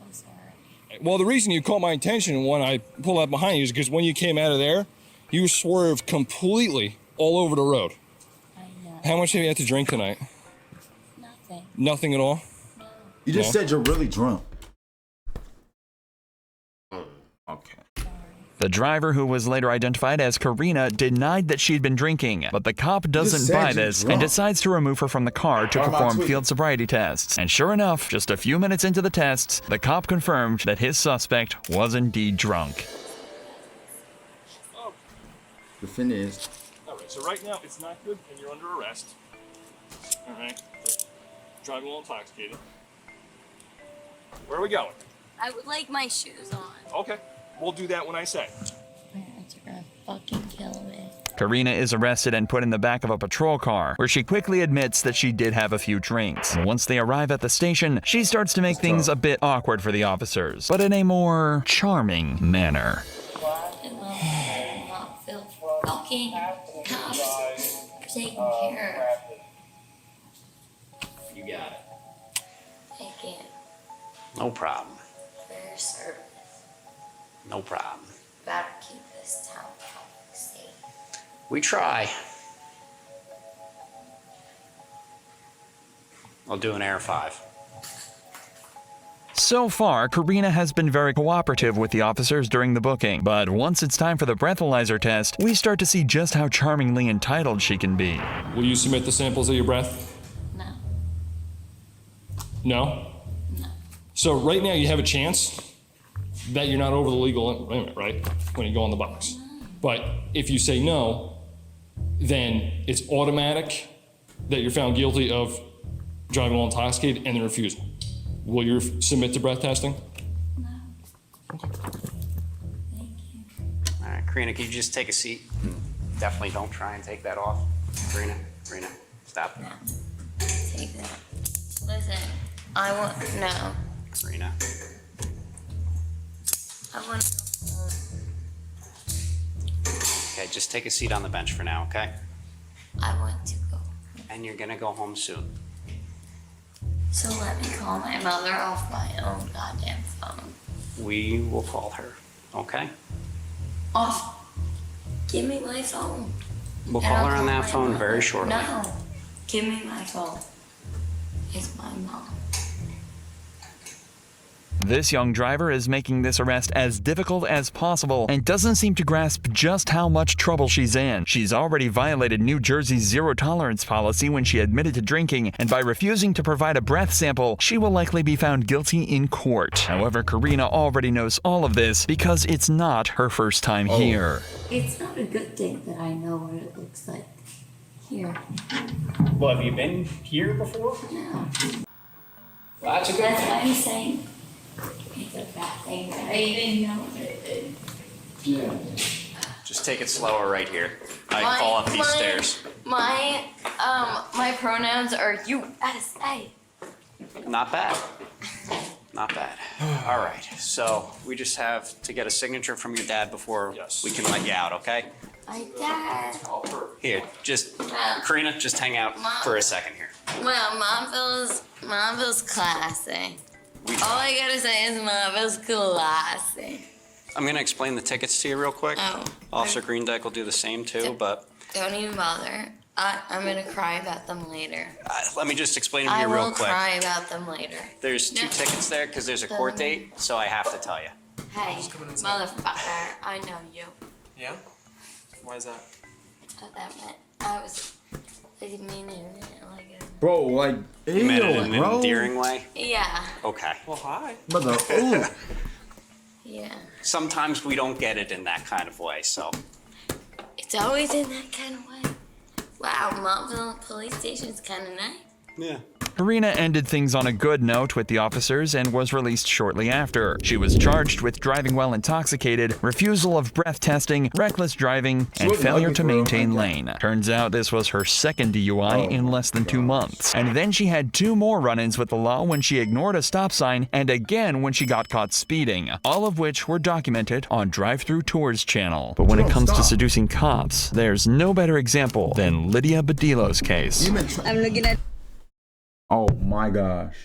I'm sorry. Well, the reason you caught my attention when I pulled up behind you is because when you came out of there, you swerved completely all over the road. I know. How much have you had to drink tonight? Nothing. Nothing at all? No. You just said you're really drunk. Okay. The driver, who was later identified as Karina, denied that she'd been drinking, but the cop doesn't buy this and decides to remove her from the car to perform field sobriety tests. And sure enough, just a few minutes into the tests, the cop confirmed that his suspect was indeed drunk. The fin is. All right. So right now it's not good, and you're under arrest. All right. Driving while intoxicated. Where are we going? I would like my shoes on. Okay. We'll do that when I say. My parents are gonna fucking kill me. Karina is arrested and put in the back of a patrol car, where she quickly admits that she did have a few drinks. And once they arrive at the station, she starts to make things a bit awkward for the officers, but in a more charming manner. I not feel fucking cops are taking care of. You got it. Thank you No problem. for your service. No problem. Better keep this town safe. We try. I'll do an Air 5. So far, Karina has been very cooperative with the officers during the booking, but once it's time for the breathalyzer test, we start to see just how charmingly entitled she can be. Will you submit the samples of your breath? No. No? No. So right now you have a chance that you're not over the legal limit, right? When you go on the box. But if you say no, then it's automatic that you're found guilty of driving while intoxicated and then refusal. Will you submit to breath testing? No. All right, Karina, can you just take a seat? Definitely don't try and take that off. Karina, stop. No. Take that. Listen, I want, no. Karina. I want to go home. Okay, just take a seat on the bench for now, okay? I want to go. And you're gonna go home soon. So let me call my mother off my own goddamn phone. We will call her, okay? Off. Give me my phone. We'll And call I'll her on that my phone mother. very shortly. No. Give me my phone. It's my mom. This young driver is making this arrest as difficult as possible and doesn't seem to grasp just how much trouble she's in. She's already violated New Jersey's zero-tolerance policy when she admitted to drinking, and by refusing to provide a breath sample, she will likely be found guilty in court. However, Karina already knows all of this because it's not her first time here. It's not a good thing that I know what it looks like here. Well, have you been here before? No. Well, that's a good That's thing. why I'm saying it's a bad thing that I even know what it is. Yeah. Just take it slower right here. I fall up these stairs. My pronouns are you. S-A. Not bad. Not bad. All right, so we just have to get a signature from your dad before we can let you out, okay? My dad. Here, just, Karina, just hang out for a second here. Well, Mom feels classy. All I gotta say is Mom feels classy. I'm gonna explain the tickets to you real quick. Oh. Officer Greendeck will do the same too, but Don't even bother. I'm gonna cry about them later. let me just explain them to I you real will quick. cry about them later. There's two tickets there because there's a court date, so I have to tell you. Hey, motherfucker, I know you. Yeah? Why is that? That meant I was meaning it like a... Bro, like, You meant it in an bro. endearing way? Yeah. Okay. Well, hi. Brother, ooh. Yeah. Sometimes we don't get it in that kind of way, so. It's always in that kind of way. Wow, Montville Police Station's kind of nice. Yeah. Karina ended things on a good note with the officers and was released shortly after. She was charged with driving while intoxicated, refusal of breath testing, reckless driving, and failure to maintain lane. Turns out this was her second DUI in less than 2 months. And then she had 2 more run-ins with the law when she ignored a stop sign and again when she got caught speeding, all of which were documented on Drive Thru Tours channel. But when it comes to seducing cops, there's no better example than Lydia Badillo's case. I'm looking at... Oh my gosh.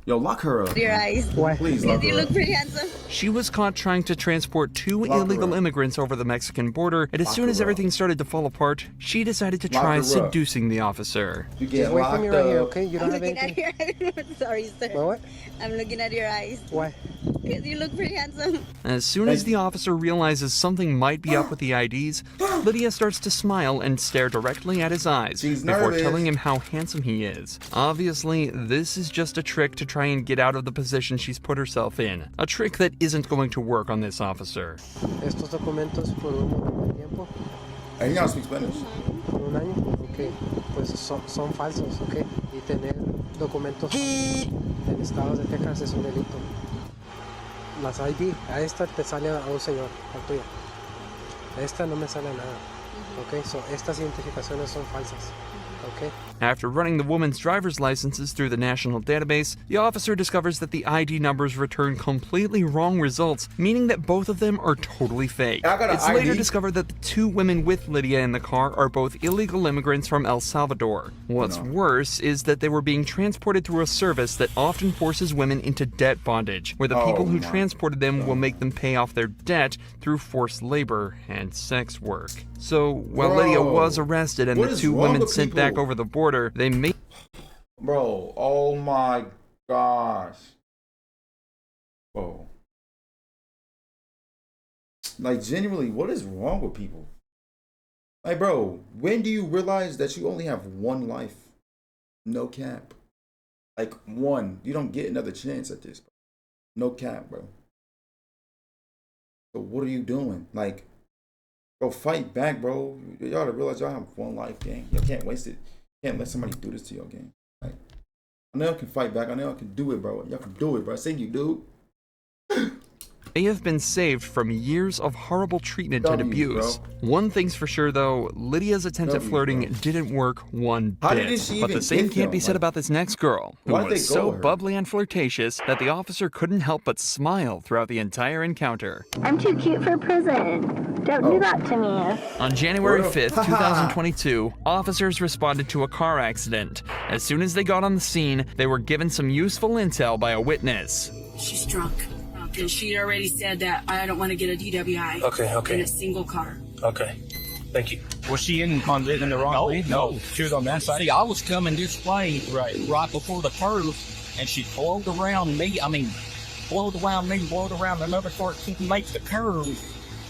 Yo, lock her up. Your eyes. Why? Please lock You her look up. pretty handsome. She was caught trying to transport 2 Lock her illegal up. immigrants over the Mexican border, and as Lock soon as her up. everything started to fall apart, she decided to Lock try her up. seducing the officer. You Just get wait for me locked right here, up. okay? You don't I'm have looking anything. at your eyes. Sorry, sir. What? I'm looking at your eyes. Why? Because you look pretty handsome. As soon as the officer realizes something might be up with the IDs, Lydia starts to smile and stare directly at his eyes before telling him how handsome he is. Obviously, this is just a trick to try and get out of the position she's put herself in. A trick that isn't going to work on this officer. Estos documentos por un tiempo. He now speaks Spanish. Por un año, ok. Pues son falsos, ok. Y tener documentos en estados de Texas es un delito. Las ID, a esta te sale a un señor, a tuya. A esta no me sale nada. Ok, so estas identificaciones son falsas. Okay. After running the woman's driver's licenses through the national database, the officer discovers that the ID numbers return completely wrong results, meaning that both of them are totally fake. It's later discovered that the two women with Lydia in the car are both illegal immigrants from El Salvador. What's worse is that they were being transported through a service that often forces women into debt bondage, where the people who transported them will make them pay off their debt through forced labor and sex work. So, while Lydia was arrested and the two women sent back over the border, they made... Bro, oh my gosh. Bro. Like, genuinely, what is wrong with people? Like, bro, when do you realize that you only have one life? No cap. Like, one. You don't get another chance at this, bro. No cap, bro. So what are you doing? Like, bro, fight back, bro. Y'all gotta realize y'all have one life, gang. Y'all can't waste it. Can't let somebody do this to your game. Like, I know I can fight back. I know I can do it, bro. Y'all can do it, bro. I say you do. They have been saved from years of horrible treatment and abuse. One thing's for sure, though, Lydia's attempt at flirting didn't work one bit. But the same can't be said about this next girl, who was so bubbly and flirtatious that the officer couldn't help but smile throughout the entire encounter. I'm too cute for prison. Don't do that to me. On January 5th, 2022, officers responded to a car accident. As soon as they got on the scene, they were given some useful intel by a witness. She's drunk. And she already said that I don't want to get a DWI in a single car. Okay. Thank you. Was she in the wrong lane? No. She was on that side? See, I was coming this way right before the curve, and she flowed around me. Flowed around another car to make the curve.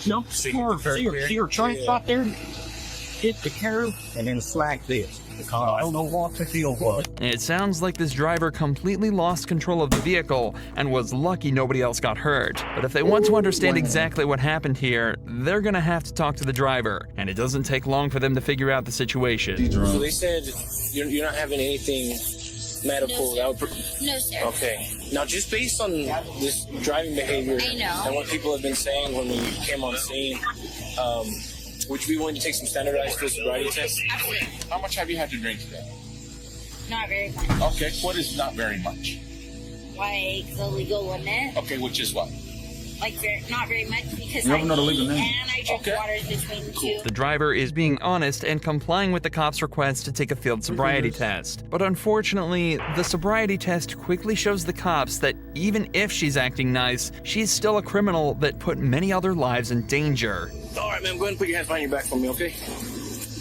Jump the curve. See her train right there? Hit the curve, and then slack this. I don't know what the deal was. It sounds like this driver completely lost control of the vehicle and was lucky nobody else got hurt. But if they want to understand exactly what happened here, they're gonna have to talk to the driver, and it doesn't take long for them to figure out the situation. So they said you're not having anything medical. No, sir. Okay. Now, just based on this driving behavior and what people have been saying when we came on scene, would you be willing to take some standardized sobriety tests? Absolutely. How much have you had to drink today? Not very much. Okay, what is not very much? Like the legal limit. Okay, which is what? Like not very much because I eat and I drink water between the two. The driver is being honest and complying with the cop's request to take a field sobriety test. But unfortunately, the sobriety test quickly shows the cops that even if she's acting nice, she's still a criminal that put many other lives in danger. All right, ma'am, go ahead and put your hands behind your back for me, okay?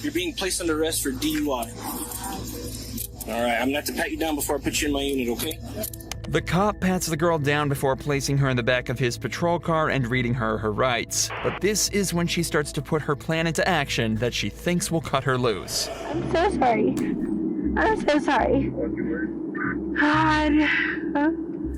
You're being placed under arrest for DUI. All right, I'm gonna have to pat you down before I put you in my unit, okay? The cop pats the girl down before placing her in the back of his patrol car and reading her rights. But this is when she starts to put her plan into action that she thinks will cut her loose. I'm so sorry. I'm so sorry. God.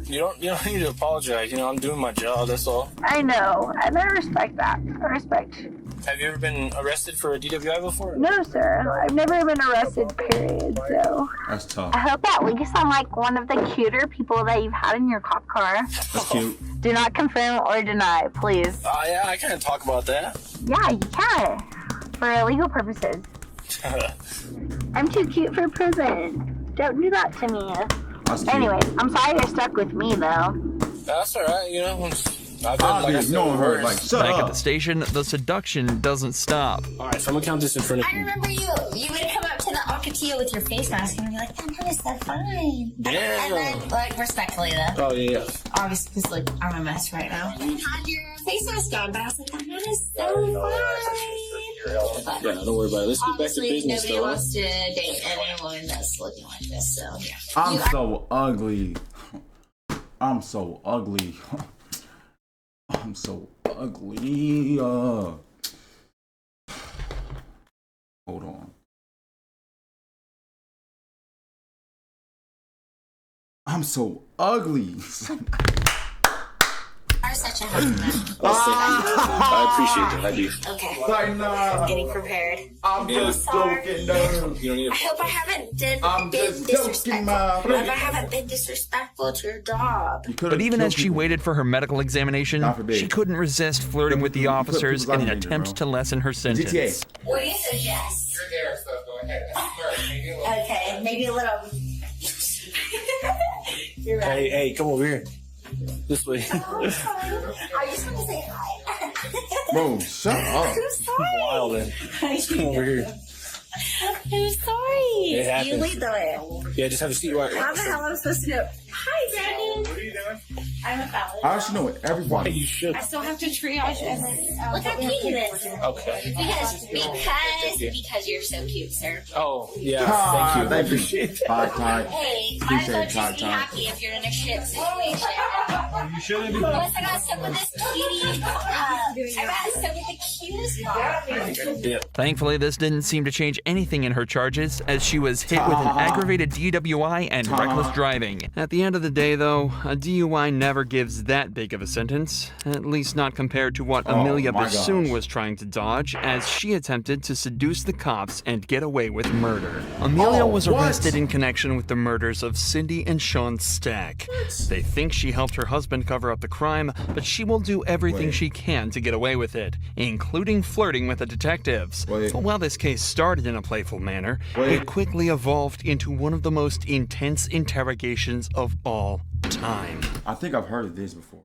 You don't need to apologize. I'm doing my job, that's all. I know, and I respect that. I respect. Have you ever been arrested for a DWI before? No, sir. I've never been arrested, period, so. That's tough. I hope at least I'm like one of the cuter people that you've had in your cop car. That's cute. Do not confirm or deny, please. Yeah, I can't talk about that. Yeah, you can. For legal purposes. I'm too cute for prison. Don't do that to me. Anyways, I'm sorry you're stuck with me, though. That's alright, I've Back at the station, the seduction doesn't stop. Alright, so I'm gonna count this in front of I remember you. You would come up to the Alcatillo with your face mask and be like, that is so fine. Yeah. And then, respectfully, though. Oh, yeah. Obviously, because, I'm a mess right now. You had your face mask on, but I was like, that is so fine. Yeah, don't worry about it. Let's get back to business, nobody wants to date anyone that's looking like this, so yeah. I'm so ugly. I'm so ugly. I'm so ugly. Hold on. I'm so ugly. Are such a husband. I appreciate that. I do. Okay. Like, nah. I'm getting prepared. I'm just joking, though. I hope I haven't been joking, ma. I hope I haven't been disrespectful to your job. But even as she waited for her medical examination, she couldn't resist flirting with the officers in an attempt to lessen her sentence. What do you suggest? You're there, so go ahead. Okay, maybe a little. You're right. Hey, come over here. This way. Oh, sorry. I just want to say hi. Bro, shut up. I'm sorry. Wild, man. Just come over here. I'm sorry. It happens. You lead the way. Yeah, just have a seat right. How the hell am I supposed to know? Hi, Brandon. What are you doing? I'm a fellow. I should know everybody. You should. I still have to triage and then. Look how cute he is. Okay. Because you're so cute, sir. Oh, yeah. Thank you. I appreciate it. Bye, Ty. Hey, might as well just be happy if you're in a shit situation. You shouldn't be. Plus, I got stuck with this cutie. I got stuck with the cutest dog. Thankfully, this didn't seem to change anything in her charges, as she was hit with an aggravated DWI and reckless driving. At the end of the day, though, a DUI never gives that big of a sentence, at least not compared to what Amelia Bassoon was trying to dodge, as she attempted to seduce the cops and get away with murder. Amelia was arrested in connection with the murders of Cindy and Sean Stack. They think she helped her husband cover up the crime, but she will do everything she can to get away with it, including flirting with the detectives. But while this case started in a playful manner, it quickly evolved into one of the most intense interrogations of all time. I think I've heard of this before.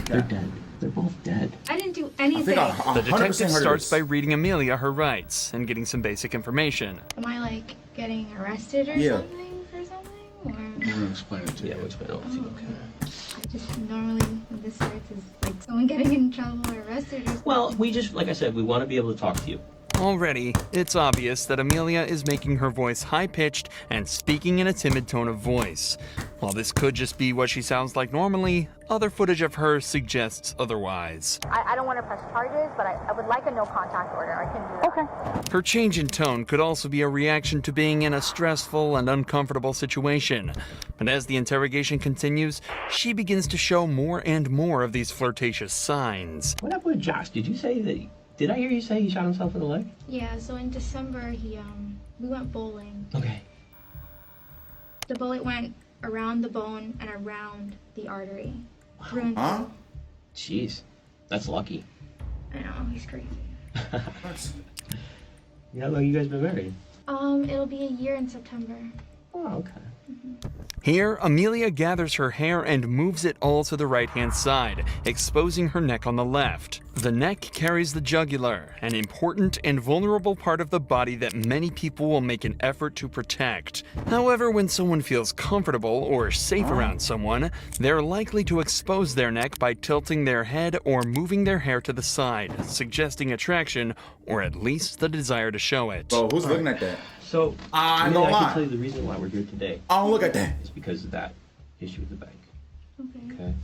They're dead. They're both dead. I didn't do anything. The detective starts by reading Amelia her rights and getting some basic information. Am I like getting arrested or something for something? Or? I'm gonna explain it to you. Yeah, we'll explain it to you. Okay. I just normally when this starts is like someone getting in trouble or arrested or something. Well, we just, like I said, we want to be able to talk to you. Already, it's obvious that Amelia is making her voice high-pitched and speaking in a timid tone of voice. While this could just be what she sounds like normally, other footage of her suggests otherwise. I don't want to press charges, but I would like a no contact order. I can do that. Okay. Her change in tone could also be a reaction to being in a stressful and uncomfortable situation. But as the interrogation continues, she begins to show more and more of these flirtatious signs. What happened with Josh? Did you say that? Did I hear you say he shot himself in the leg? Yeah, so in December we went bowling. Okay. The bullet went around the bone and around the artery. Huh? Jeez, that's lucky. I know, he's crazy. How long you guys been married? It'll be a year in September. Oh, okay. Here, Amelia gathers her hair and moves it all to the right-hand side, exposing her neck on the left. The neck carries the jugular, an important and vulnerable part of the body that many people will make an effort to protect. However, when someone feels comfortable or safe around someone, they're likely to expose their neck by tilting their head or moving their hair to the side, suggesting attraction or at least the desire to show it. Bro, who's looking at that? So, I can lie. tell you the reason why we're here today. I don't look at that. It's because of that issue with the bank. Okay. Okay.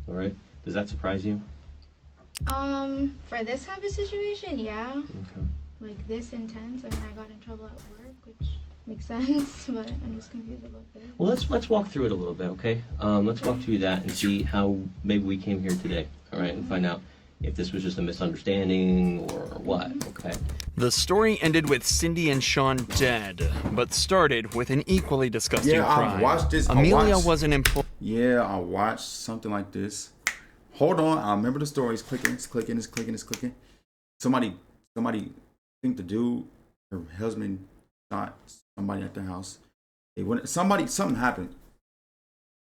All right. Does that surprise you? For this type of situation, yeah. Okay. Like this intense. I mean, I got in trouble at work, which makes sense, but I'm just confused about this. Well, let's walk through it a little bit, okay? Let's walk through that and see how maybe we came here today. All right, and find out if this was just a misunderstanding or what. Okay. The story ended with Cindy and Sean dead, but started with an equally disgusting crime. I watched this. Amelia was an employee. Yeah, I watched something like this. Hold on, I remember the story. It's clicking, it's clicking, it's clicking, it's clicking. Somebody, I think the dude, her husband shot somebody at their house. They went. Something happened.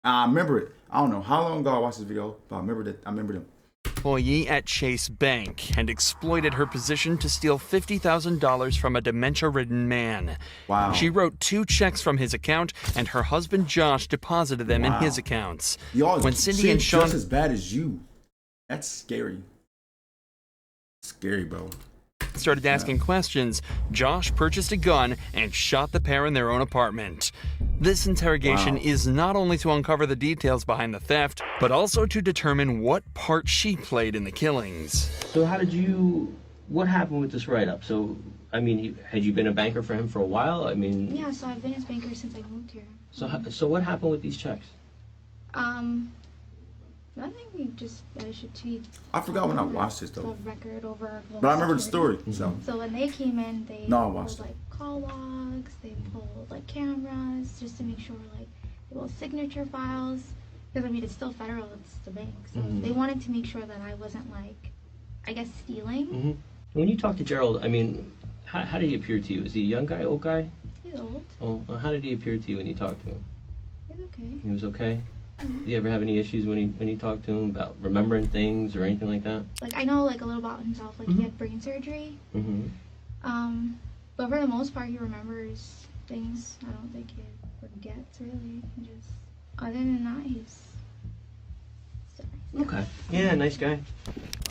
I remember it. I don't know how long ago I watched this video, but I remember them. Employee at Chase Bank and exploited her position to steal $50,000 from a dementia-ridden man. Wow. She wrote 2 checks from his account, and her husband Josh deposited them in his accounts. When Cindy and Sean just as bad as you. That's scary. Scary, bro. Started asking questions, Josh purchased a gun and shot the pair in their own apartment. This interrogation Wow. is not only to uncover the details behind the theft, but also to determine what part she played in the killings. So what happened with this write-up? So, I mean, had you been a banker for him for a while? I mean... Yeah, so I've been his banker since I moved here. So what happened with these checks? Nothing, I forgot when I watched this, though. Record over But I remember the story, So when they came in, they No, I pulled watched it. like call logs, they pulled like cameras, just to make sure like they pulled signature files. Because I mean, it's still federal, it's the bank. So they wanted to make sure that I wasn't like, I guess, stealing. When you talk to Gerald, I mean, how did he appear to you? Is he a young guy, old guy? He's old. Oh, well, how did he appear to you when you talked to him? He's okay. He was okay? Do you ever have any issues when you talk to him about remembering things or anything like that? Like I know like a little about himself. Like he had brain surgery. But for the most part, he remembers things. I don't think he forgets really. He just other than that, he's Okay. Yeah, nice guy.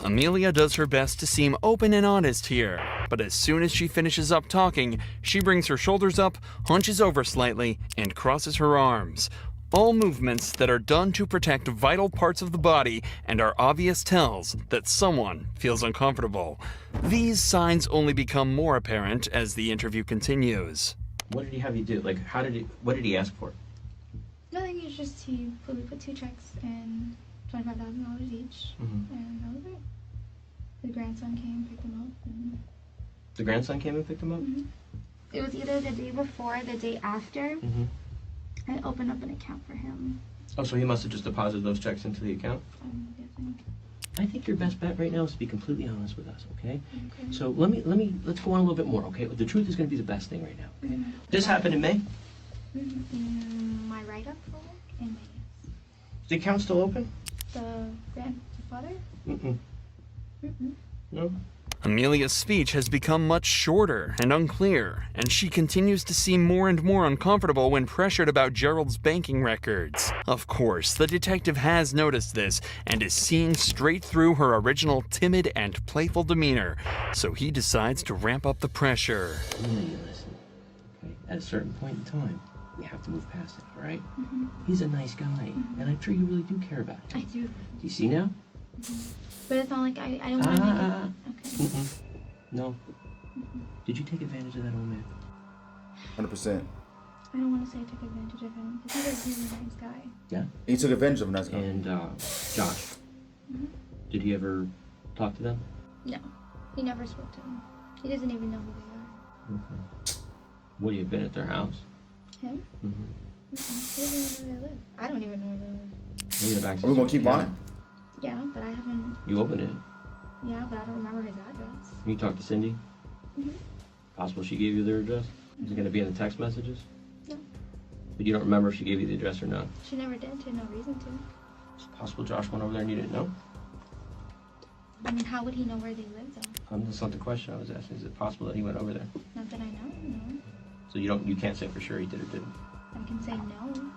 Amelia does her best to seem open and honest here, but as soon as she finishes up talking, she brings her shoulders up, hunches over slightly, and crosses her arms. All movements that are done to protect vital parts of the body and are obvious tells that someone feels uncomfortable. These signs only become more apparent as the interview continues. What did he have you do? Like, what did he ask for? nothing. It's just we put 2 checks and $25,000 each, and that was it. The grandson came, picked him up. And the grandson came and picked him up? It was either the day before or the day after. I opened up an account for him. Oh, so he must have just deposited those checks into the account? I'm guessing. I think your best bet right now is to be completely honest with us, okay? So let's go on a little bit more, okay? The truth is going to be the best thing right now, okay? This happened in May? My write-up for work in May. Is the account still open? The grandfather? No? Amelia's speech has become much shorter and unclear, and she continues to seem more and more uncomfortable when pressured about Gerald's banking records. Of course, the detective has noticed this and is seeing straight through her original timid and playful demeanor, so he decides to ramp up the pressure. Amelia, listen, okay? At a certain point in time, we have to move past it, all right? He's a nice guy, and I'm sure you really do care about him. I do. Do you see now? But it's not like I don't want to make it. Okay. No. Did you take advantage of that old man? 100%. I don't want to say I took advantage of him, because he was a really nice guy. Yeah? He took advantage of a nice guy. And, Josh, did he ever talk to them? No. He never spoke to him. He doesn't even know who they are. Okay. Would you have been at their house? Him? He doesn't even know where they live. I don't even know where they live. Maybe the back Are we going to keep lying? Yeah, but I haven't... You opened it. Yeah, but I don't remember his address. You talked to Cindy? Possible she gave you their address? Is it going to be in the text messages? No. But you don't remember if she gave you the address or not? She never did. She had no reason to. It's possible Josh went over there and you didn't know? I mean, how would he know where they live, though? That's not the question I was asking. Is it possible that he went over there? Not that I know, no. So you can't say for sure he did or didn't? I can say no.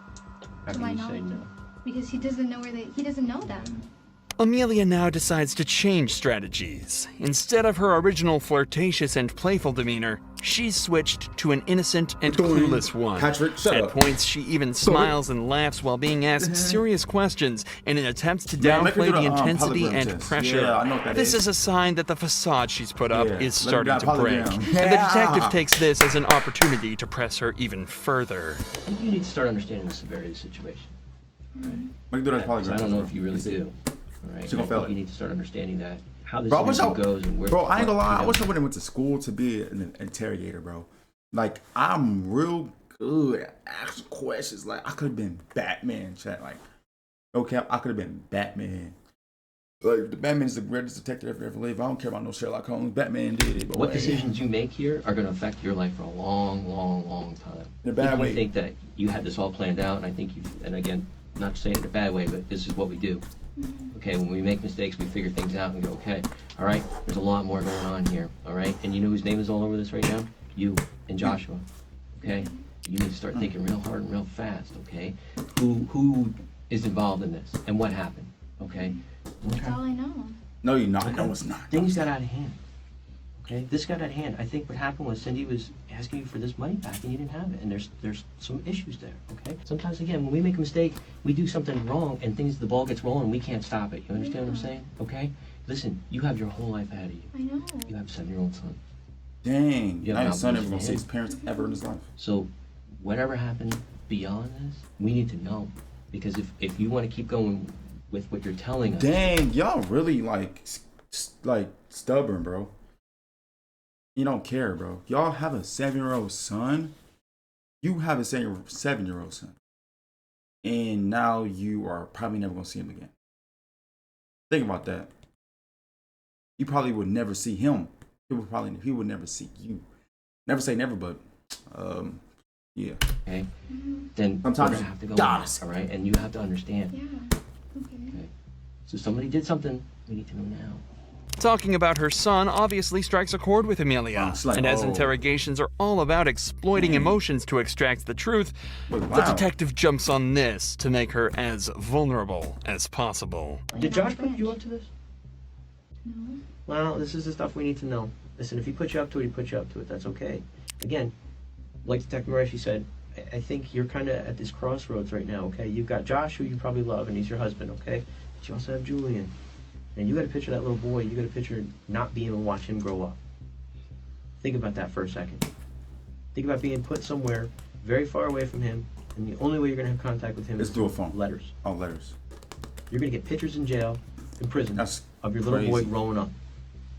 How To can my you say knowledge. no? Because he doesn't know he doesn't know them. Amelia now decides to change strategies. Instead of her original flirtatious and playful demeanor, she's switched to an innocent and clueless one. Patrick, shut At up. points, she even smiles and laughs while being asked serious questions in an attempt to downplay the intensity and pressure. Yeah, I know what that This is. is a sign that the facade she's put up is starting to break. polygram. And the detective takes this as an opportunity to press her even further. I think you need to start understanding the severity of the situation. Right? We can do that polygram. I don't know if you really do. All right? She gonna I fail think it. you need to start understanding that. How this Bro, I wish interview goes and where. Bro, I ain't gonna lie. I you wish I know. would have went to school to be an interrogator, bro. Like, I'm real good at asking questions. Like, I could have been Batman, chat. Like, okay, I could have been Batman. Like, the Batman's the greatest detective ever lived. I don't care about no Sherlock Holmes. Batman did it. But What wait. decisions you make here are going to affect your life for a long, long, long time. In a bad If way. you think that you had this all planned out, and I think and again, not saying it in a bad way, but this is what we do. Okay, when we make mistakes, we figure things out and go, okay, all right, there's a lot more going on here, all right? And you know whose name is all over this right now? You and Joshua, okay? You need to start thinking real hard and real fast, okay? Who is involved in this and what happened, okay? That's all I know. No, you're not. No, it's not. Things got out of hand. Okay, this got out of hand. I think what happened was Cindy was asking you for this money back and you didn't have it, and there's some issues there. Okay, sometimes again when we make a mistake, we do something wrong, and the ball gets rolling, and we can't stop it. You understand what I'm saying? Okay, listen, you have your whole life ahead of you. I know. You have a 7-year-old son. Dang, You now have your son never an gonna see his obligation parents to him. ever in his life. So, whatever happened beyond this, we need to know, because if you want to keep going with what you're telling us. Dang, y'all really like stubborn, bro. You don't care, bro. Y'all have a 7-year-old son. You have a 7-year-old son, and now you are probably never gonna see him again. Think about that. You probably would never see him. He would never see you. Never say never, but yeah. Okay. Then sometimes we're gonna have to go. Donis. All right, and you have to understand. Yeah. Okay. So somebody did something. We need to know now. Talking about her son obviously strikes a chord with Amelia, and as interrogations are all about exploiting emotions to extract the truth, the detective jumps on this to make her as vulnerable as possible. Did Josh put you up to this? No. Well, this is the stuff we need to know. Listen, if he put you up to it, he put you up to it. That's okay. Again, like Detective Murphy said, I think you're kind of at this crossroads right now, okay? You've got Josh, who you probably love, and he's your husband, okay? But you also have Julian. And you got to picture that little boy. You got to picture not being able to watch him grow up. Think about that for a second. Think about being put somewhere very far away from him, and the only way you're going to have contact with him is through a phone. Letters. Oh, letters. You're going to get pictures in jail, in prison, of your little crazy. boy growing up.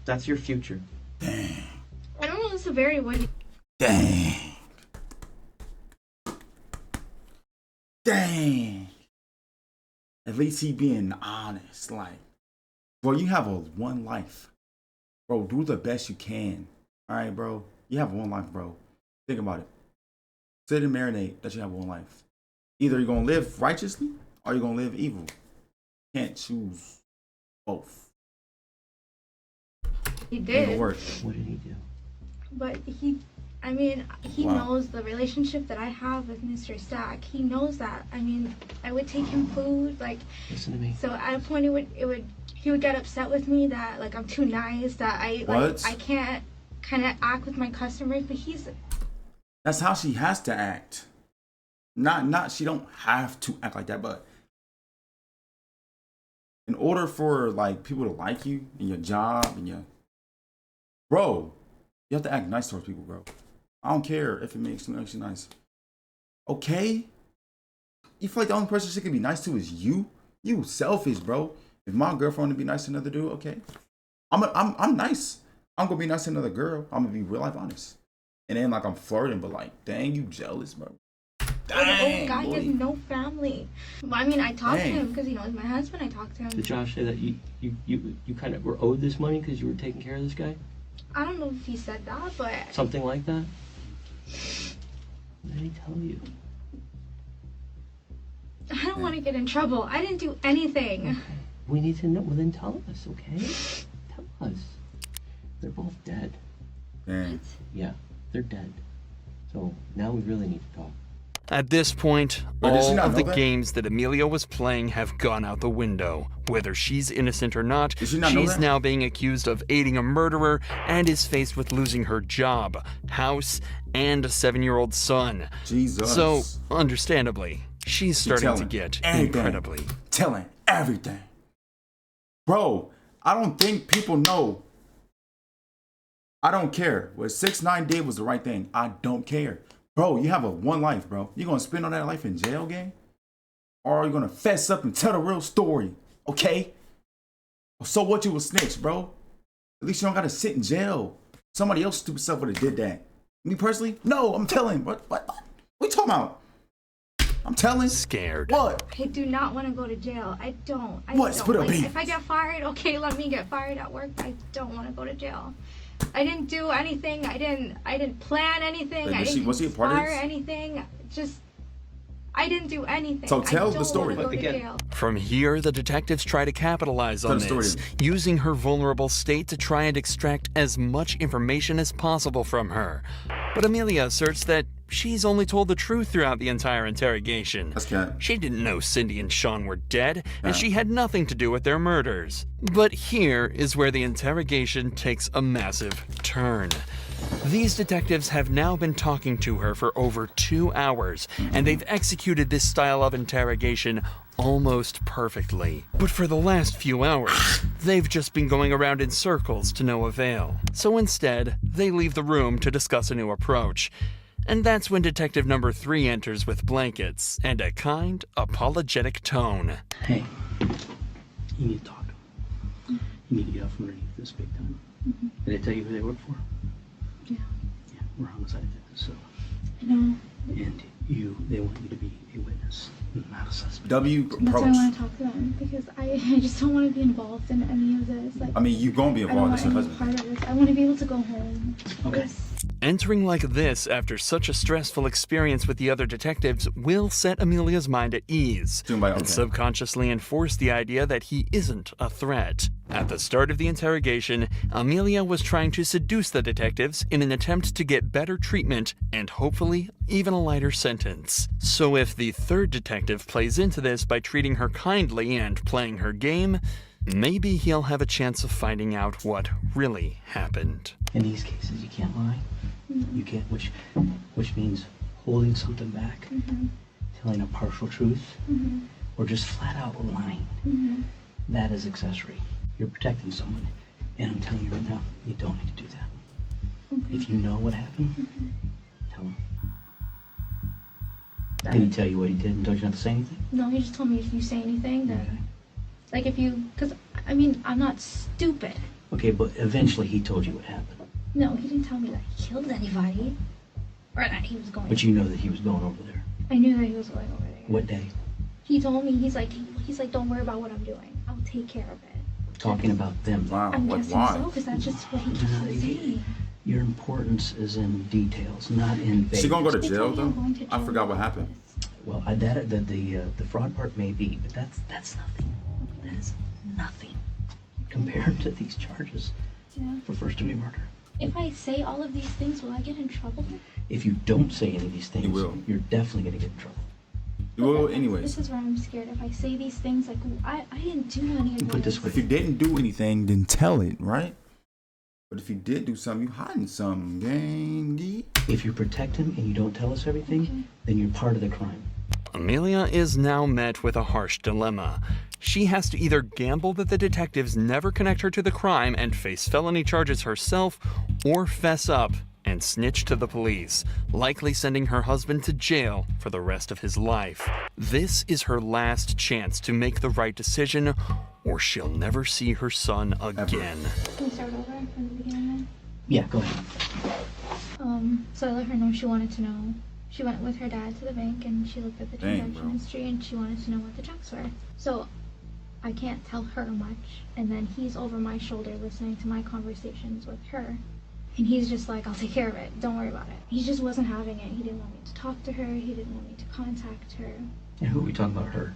That's your future. I don't know the severity of what he... Dang. Dang. At least he being honest. Like, bro, you have one life. Bro, do the best you can. All right, bro? You have one life, bro. Think about it. Sit and marinate that you have one life. Either you're going to live righteously or you're going to live evil. Can't choose both. He Ain't did. gonna work. What did he do? But he knows the relationship that I have with Mr. Stack. He knows that. I mean, I would take him food, like. Listen to me. So at a point, he would get upset with me that like I'm too nice, that I can't kind of act with my customers. But that's how she has to act. Not she don't have to act like that, but in order for like people to like you in your job and your bro, you have to act nice towards people, bro. I don't care if it makes you actually nice. Okay? You feel like the only person she can be nice to is you? You selfish, bro. If my girlfriend to be nice to another dude, okay. I'm nice. I'm gonna be nice to another girl. I'm gonna be real life honest. And then like I'm flirting, but like, dang, you jealous, bro. the old guy, he has no family. Well, I mean, I talked to Dang. him because, you know, he's my husband. I talked to him. Did Josh say that you kind of were owed this money because you were taking care of this guy? I don't know if he said that, but Something like that? What did he tell you? I don't want to get in trouble. I didn't do anything. Okay. We need to know. Well, then tell us, okay? Tell us. They're both dead. Dang. Yeah, they're dead. So now we really need to talk. At this point, Wait, did she all not of know the that? games that Amelia was playing have gone out the window. Whether she's innocent or not, Did she not know she's that? now being accused of aiding a murderer and is faced with losing her job, house, and a 7-year-old son. Jesus. So, understandably, she's starting to telling get everything. incredibly. Telling everything. Bro, I don't think people know. I don't care. What 6ix9ine did was the right thing. I don't care. Bro, you have one life, bro. You gonna spend all that life in jail, gang? Or are you gonna fess up and tell the real story? Okay? So what, you a snitch, bro? At least you don't gotta sit in jail. Somebody else stupid self would have did that. Me personally? No, I'm telling. What you talking about? I'm telling. Scared. What? I do not want to go to jail. I don't. I What? don't. Spit a Like, beat. if I get fired, okay, let me get fired at work. I don't want to go to jail. I didn't do anything. I didn't plan anything. Wait, I was didn't was he a part of conspire this? anything. Just, I didn't do anything. So tell I the don't story. wanna go to Again. jail. From here, the detectives try to capitalize Tell on the story this, to me. using her vulnerable state to try and extract as much information as possible from her. But Amelia asserts that she's only told the truth throughout the entire interrogation. That's cat. She didn't know Cindy and Sean were dead, and she had nothing to do with their murders. But here is where the interrogation takes a massive turn. These detectives have now been talking to her for over 2 hours, and they've executed this style of interrogation almost perfectly. But for the last few hours, they've just been going around in circles to no avail. So instead, they leave the room to discuss a new approach. And that's when detective number 3 enters with blankets and a kind, apologetic tone. Hey, you need to talk to him. You need to get out from underneath this big time. Did I tell you who they work for? Yeah. Yeah, we're homicide detectives, so. I know. And they want you to be a witness, not a suspect. W That's why I approach. want to talk to them, because I just don't want to be involved in any of this. Like, I mean, you gonna be I don't involved. want It's your any husband. part of this. I want to be able to go home. Okay. Entering like this after such a stressful experience with the other detectives will set Amelia's mind at ease and subconsciously enforce the idea that he isn't a threat. At the start of the interrogation, Amelia was trying to seduce the detectives in an attempt to get better treatment and hopefully even a lighter sentence. So if the third detective plays into this by treating her kindly and playing her game, maybe he'll have a chance of finding out what really happened. In these cases, you can't lie. You can't, which means holding something back, telling a partial truth, or just flat out lying. That is accessory. You're protecting someone, and I'm telling you right now, you don't need to do that. If you know what happened, tell him. Did he tell you what he did and told you not to say anything? No, he just told me if you say anything, then, like if you, because I mean, I'm not stupid. Okay, but eventually he told you what happened. No, he didn't tell me that he killed anybody, or that he was going. But you know that he was going over there. I knew that he was going over there. What day? He told me, he's like, don't worry about what I'm doing. I'll take care of it. Talking about them. Wow, I'm guessing so, because that's just what he keeps on saying. Your importance is in details, not in vague. She gonna go to jail though? I forgot what happened. Well, the fraud part may be, but that's nothing. That is nothing compared to these charges for first-degree murder. If I say all of these things, will I get in trouble? If you don't say any of these things, you're definitely gonna get in trouble. You will anyways. This is where I'm scared. If I say these things, like, I didn't do any of Put it this. this way. If you didn't do anything, then tell it, right? But if you did do something, you hiding something, gang. If you protect him and you don't tell us everything, then you're part of the crime. Amelia is now met with a harsh dilemma. She has to either gamble that the detectives never connect her to the crime and face felony charges herself, or fess up and snitch to the police, likely sending her husband to jail for the rest of his life. This is her last chance to make the right decision, or she'll never see her son again. Can we start over from the beginning then? Yeah, go ahead. So I let her know she wanted to know. She went with her dad to the bank and she looked at the transaction history and she wanted to know what the checks were. So I can't tell her much, and then he's over my shoulder listening to my conversations with her. And he's just like, I'll take care of it. Don't worry about it. He just wasn't having it. He didn't want me to talk to her. He didn't want me to contact her. And who are we talking about, her?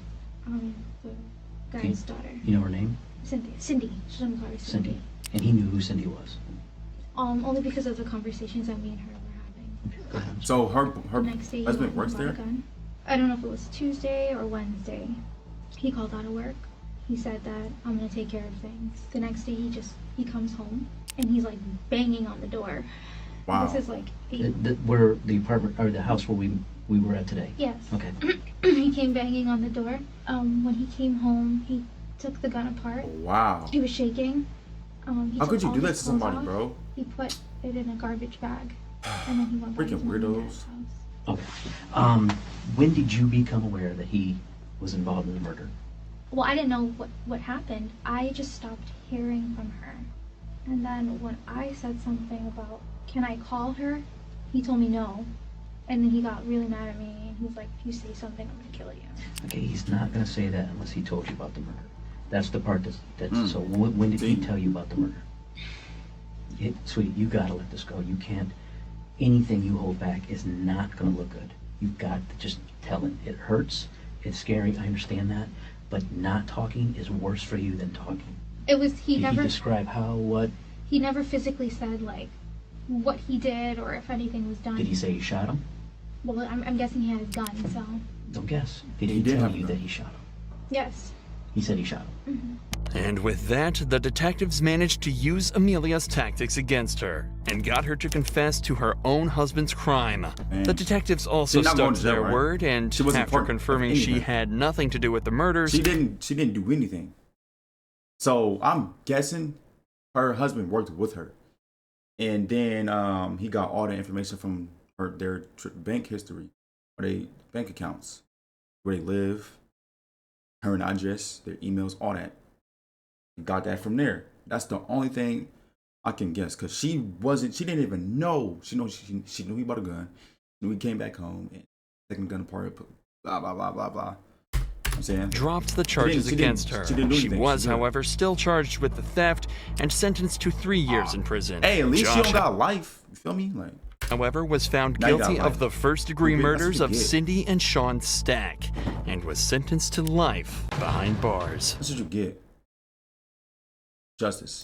The guy's daughter. You know her name? Cindy. She's gonna call her Cindy. And he knew who Cindy was. Only because of the conversations that me and her were having. So her The next day, he husband went works and bought a there? gun. I don't know if it was Tuesday or Wednesday. He called out of work. He said that I'm gonna take care of things. The next day he comes home and he's like banging on the door. Wow. This is like Where the apartment or the house where we were at today? Yes. Okay. He came banging on the door. When he came home, he took the gun apart. Wow. He was shaking. He How could took you all do that his to somebody, clothes off. bro? He put it in a garbage bag, and then he went back to Freaking his mom and weirdos. dad's house. Okay. When did you become aware that he was involved in the murder? Well, I didn't know what happened. I just stopped hearing from her. And then when I said something about, can I call her? He told me no. And then he got really mad at me, and he's like, if you say something, I'm gonna kill you. Okay, he's not going to say that unless he told you about the murder. That's the part that's so when did he tell you about the murder? Sweetie, you got to let this go. You can't, anything you hold back is not going to look good. You've got to just tell it. It hurts, it's scary, I understand that, but not talking is worse for you than talking. It was, he Did never... he describe how, what? He never physically said, like, what he did or if anything was done. Did he say he shot him? Well, I'm guessing he had his gun, so. Don't guess. Did he tell you that he shot him? Yes. He said he shot him. Mm-hmm. And with that, the detectives managed to use Amelia's tactics against her and got her to confess to her own husband's crime. The detectives also stuck to their word, and after confirming she had nothing to do with the murders, she didn't do anything. So I'm guessing her husband worked with her, and then he got all the information from their bank history, or their bank accounts, where they live, her address, their emails, all that. He got that from there. That's the only thing I can guess, because she didn't even know. She knew he bought a gun. She knew he came back home and taking the gun apart, blah blah blah blah blah. I'm saying, dropped the charges against her. She was, however, still charged with the theft and sentenced to 3 years in prison. Hey, at least she don't got life. You feel me? Like, however, was found guilty of the first-degree murders of Cindy and Sean Stack and was sentenced to life behind bars. That's what you get. Justice.